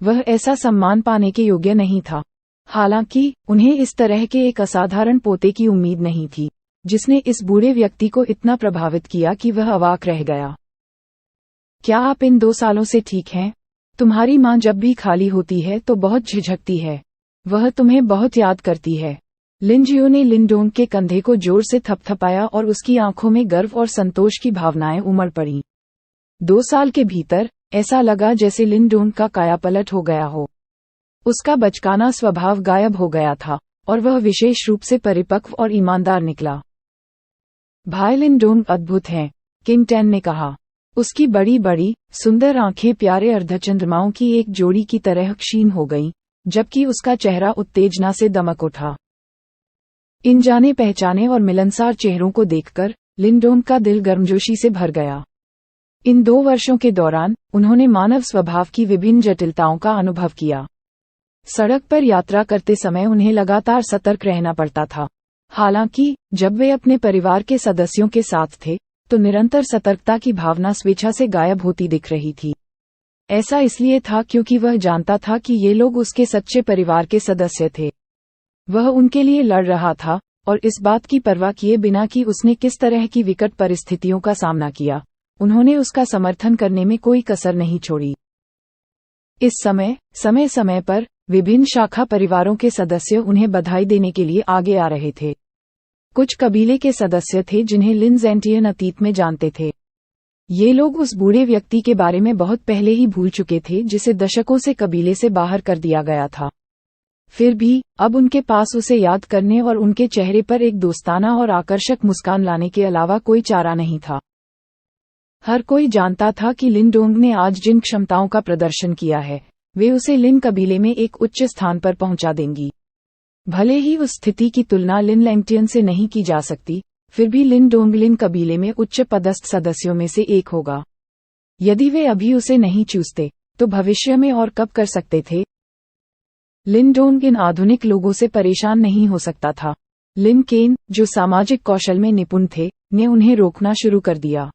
वह ऐसा सम्मान पाने के योग्य नहीं था। हालांकि उन्हें इस तरह के एक असाधारण पोते की उम्मीद नहीं थी, जिसने इस बूढ़े व्यक्ति को इतना प्रभावित किया कि वह अवाक रह गया। क्या आप इन 2 सालों से ठीक हैं? तुम्हारी माँ जब भी खाली होती है तो बहुत झिझकती है। वह तुम्हें बहुत याद करती है। लिन जियो ने लिन डोंग के कंधे को जोर से थपथपाया और उसकी आंखों में गर्व और संतोष की भावनाएं उमड़ पड़ी। 2 साल के भीतर ऐसा लगा जैसे लिन डोंग का कायापलट हो गया हो। उसका बचकाना स्वभाव गायब हो गया था और वह विशेष रूप से परिपक्व और ईमानदार निकला। भाई लिन डोंग अद्भुत हैं, किंग टेन ने कहा। उसकी बड़ी बड़ी सुंदर आंखें प्यारे अर्धचंद्रमाओं की एक जोड़ी की तरह क्षीण हो गईं, जबकि उसका चेहरा उत्तेजना से दमक उठा। इन जाने पहचाने और मिलनसार चेहरों को देखकर लिन डोंग का दिल गर्मजोशी से भर गया। इन 2 वर्षों के दौरान उन्होंने मानव स्वभाव की विभिन्न जटिलताओं का अनुभव किया। सड़क पर यात्रा करते समय उन्हें लगातार सतर्क रहना पड़ता था। हालांकि जब वे अपने परिवार के सदस्यों के साथ थे, तो निरंतर सतर्कता की भावना स्वेच्छा से गायब होती दिख रही थी। ऐसा इसलिए था क्योंकि वह जानता था कि ये लोग उसके सच्चे परिवार के सदस्य थे। वह उनके लिए लड़ रहा था और इस बात की परवाह किए बिना कि उसने किस तरह की विकट परिस्थितियों का सामना किया, उन्होंने उसका समर्थन करने में कोई कसर नहीं छोड़ी। इस समय समय पर विभिन्न शाखा परिवारों के सदस्य उन्हें बधाई देने के लिए आगे आ रहे थे। कुछ कबीले के सदस्य थे जिन्हें लिन ज़ेंटियन अतीत में जानते थे। ये लोग उस बूढ़े व्यक्ति के बारे में बहुत पहले ही भूल चुके थे जिसे दशकों से कबीले से बाहर कर दिया गया था। फिर भी अब उनके पास उसे याद करने और उनके चेहरे पर एक दोस्ताना और आकर्षक मुस्कान लाने के अलावा कोई चारा नहीं था। हर कोई जानता था कि लिन डोंग ने आज जिन क्षमताओं का प्रदर्शन किया है, वे उसे लिन कबीले में एक उच्च स्थान पर पहुंचा देंगी। भले ही उस स्थिति की तुलना लिन लैम्टियन से नहीं की जा सकती, फिर भी लिन डोंग लिन कबीले में उच्च पदस्थ सदस्यों में से एक होगा। यदि वे अभी उसे नहीं चूसते, तो भविष्य में और कब कर सकते थे? लिन डोंग इन आधुनिक लोगों से परेशान नहीं हो सकता था। लिन केन, जो सामाजिक कौशल में निपुण थे, ने उन्हें रोकना शुरू कर दिया।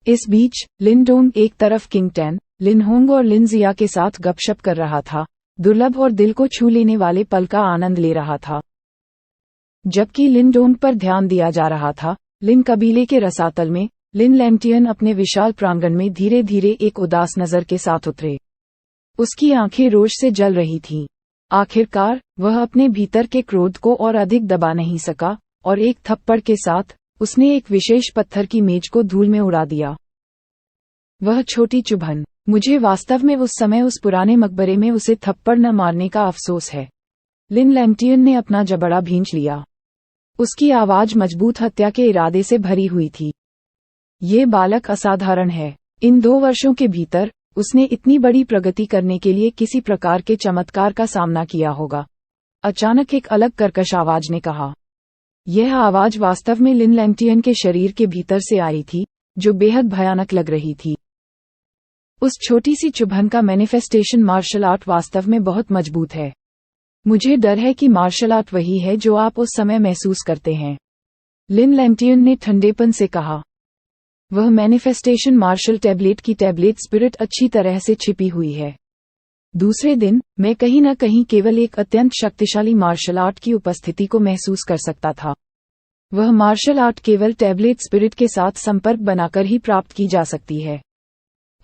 इस बीच लिन डोंग एक तरफ किंग टेन, लिन होंग और लिन जिया के साथ गपशप कर रहा था, दुर्लभ और दिल को छू लेने वाले पल का आनंद ले रहा था। जबकि लिन डोंग पर ध्यान दिया जा रहा था, लिन कबीले के रसातल में लिन लैम्टियन अपने विशाल प्रांगण में धीरे धीरे एक उदास नजर के साथ उतरे। उसकी आंखें रोष से जल रही थीं। आखिरकार वह अपने भीतर के क्रोध को और अधिक दबा नहीं सका और एक थप्पड़ के साथ उसने एक विशेष पत्थर की मेज को धूल में उड़ा दिया। वह छोटी चुभन, मुझे वास्तव में उस समय उस पुराने मकबरे में उसे थप्पड़ न मारने का अफसोस है। लिन लैम्टियन ने अपना जबड़ा भींच लिया। उसकी आवाज मजबूत हत्या के इरादे से भरी हुई थी। ये बालक असाधारण है। इन 2 वर्षों के भीतर उसने इतनी बड़ी प्रगति करने के लिए किसी प्रकार के चमत्कार का सामना किया होगा। अचानक एक अलग कर्कश आवाज ने कहा। यह आवाज वास्तव में लिन लैम्टियन के शरीर के भीतर से आई थी, जो बेहद भयानक लग रही थी। उस छोटी सी चुभन का मैनिफेस्टेशन मार्शल आर्ट वास्तव में बहुत मजबूत है। मुझे डर है कि मार्शल आर्ट वही है जो आप उस समय महसूस करते हैं, लिन लैम्टियन ने ठंडेपन से कहा। वह मैनिफेस्टेशन मार्शल टैबलेट की टैबलेट स्पिरिट अच्छी तरह से छिपी हुई है। दूसरे दिन मैं कहीं न कहीं केवल एक अत्यंत शक्तिशाली मार्शल आर्ट की उपस्थिति को महसूस कर सकता था। वह मार्शल आर्ट केवल टैबलेट स्पिरिट के साथ संपर्क बनाकर ही प्राप्त की जा सकती है।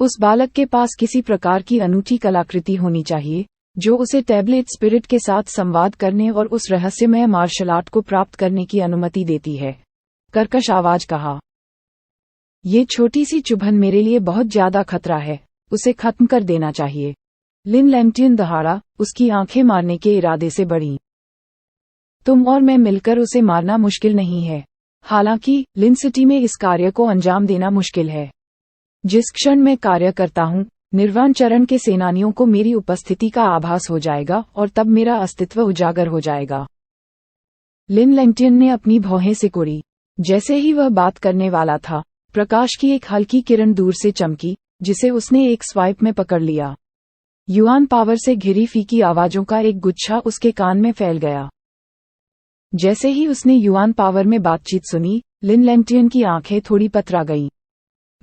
उस बालक के पास किसी प्रकार की अनूठी कलाकृति होनी चाहिए, जो उसे टैबलेट स्पिरिट के साथ संवाद करने और उस रहस्यमय मार्शल आर्ट को प्राप्त करने की अनुमति देती है। कर्कश आवाज कहा। ये छोटी सी चुभन मेरे लिए बहुत ज्यादा खतरा है, उसे खत्म कर देना चाहिए। लिन लैंगटियन दहाड़ा, उसकी आंखें मारने के इरादे से बढ़ीं। तुम और मैं मिलकर उसे मारना मुश्किल नहीं है। हालांकि लिन सिटी में इस कार्य को अंजाम देना मुश्किल है। जिस क्षण मैं कार्य करता हूँ, निर्वाण चरण के सेनानियों को मेरी उपस्थिति का आभास हो जाएगा और तब मेरा अस्तित्व उजागर हो जाएगा। लिन लैंगटियन ने अपनी भौहें सिकुड़ी। जैसे ही वह बात करने वाला था, प्रकाश की एक हल्की किरण दूर से चमकी, जिसे उसने एक स्वाइप में पकड़ लिया। युआन पावर से घिरी फीकी आवाजों का एक गुच्छा उसके कान में फैल गया। जैसे ही उसने युआन पावर में बातचीत सुनी, लिन लैंगटियन की आंखें थोड़ी पतरा गईं।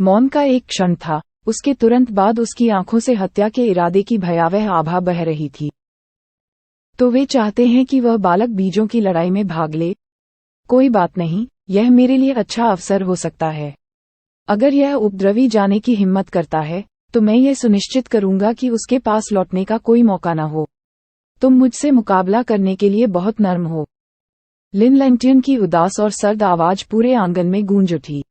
मौन का एक क्षण था, उसके तुरंत बाद उसकी आंखों से हत्या के इरादे की भयावह आभा बह रही थी। तो वे चाहते हैं कि वह बालक बीजों की लड़ाई में भाग ले? कोई बात नहीं, यह मेरे लिए अच्छा अवसर हो सकता है। अगर यह उपद्रवी जाने की हिम्मत करता है, तो मैं यह सुनिश्चित करूंगा कि उसके पास लौटने का कोई मौका न हो। तुम मुझसे मुकाबला करने के लिए बहुत नर्म हो। लिन लैंगटियन की उदास और सर्द आवाज पूरे आंगन में गूंज उठी।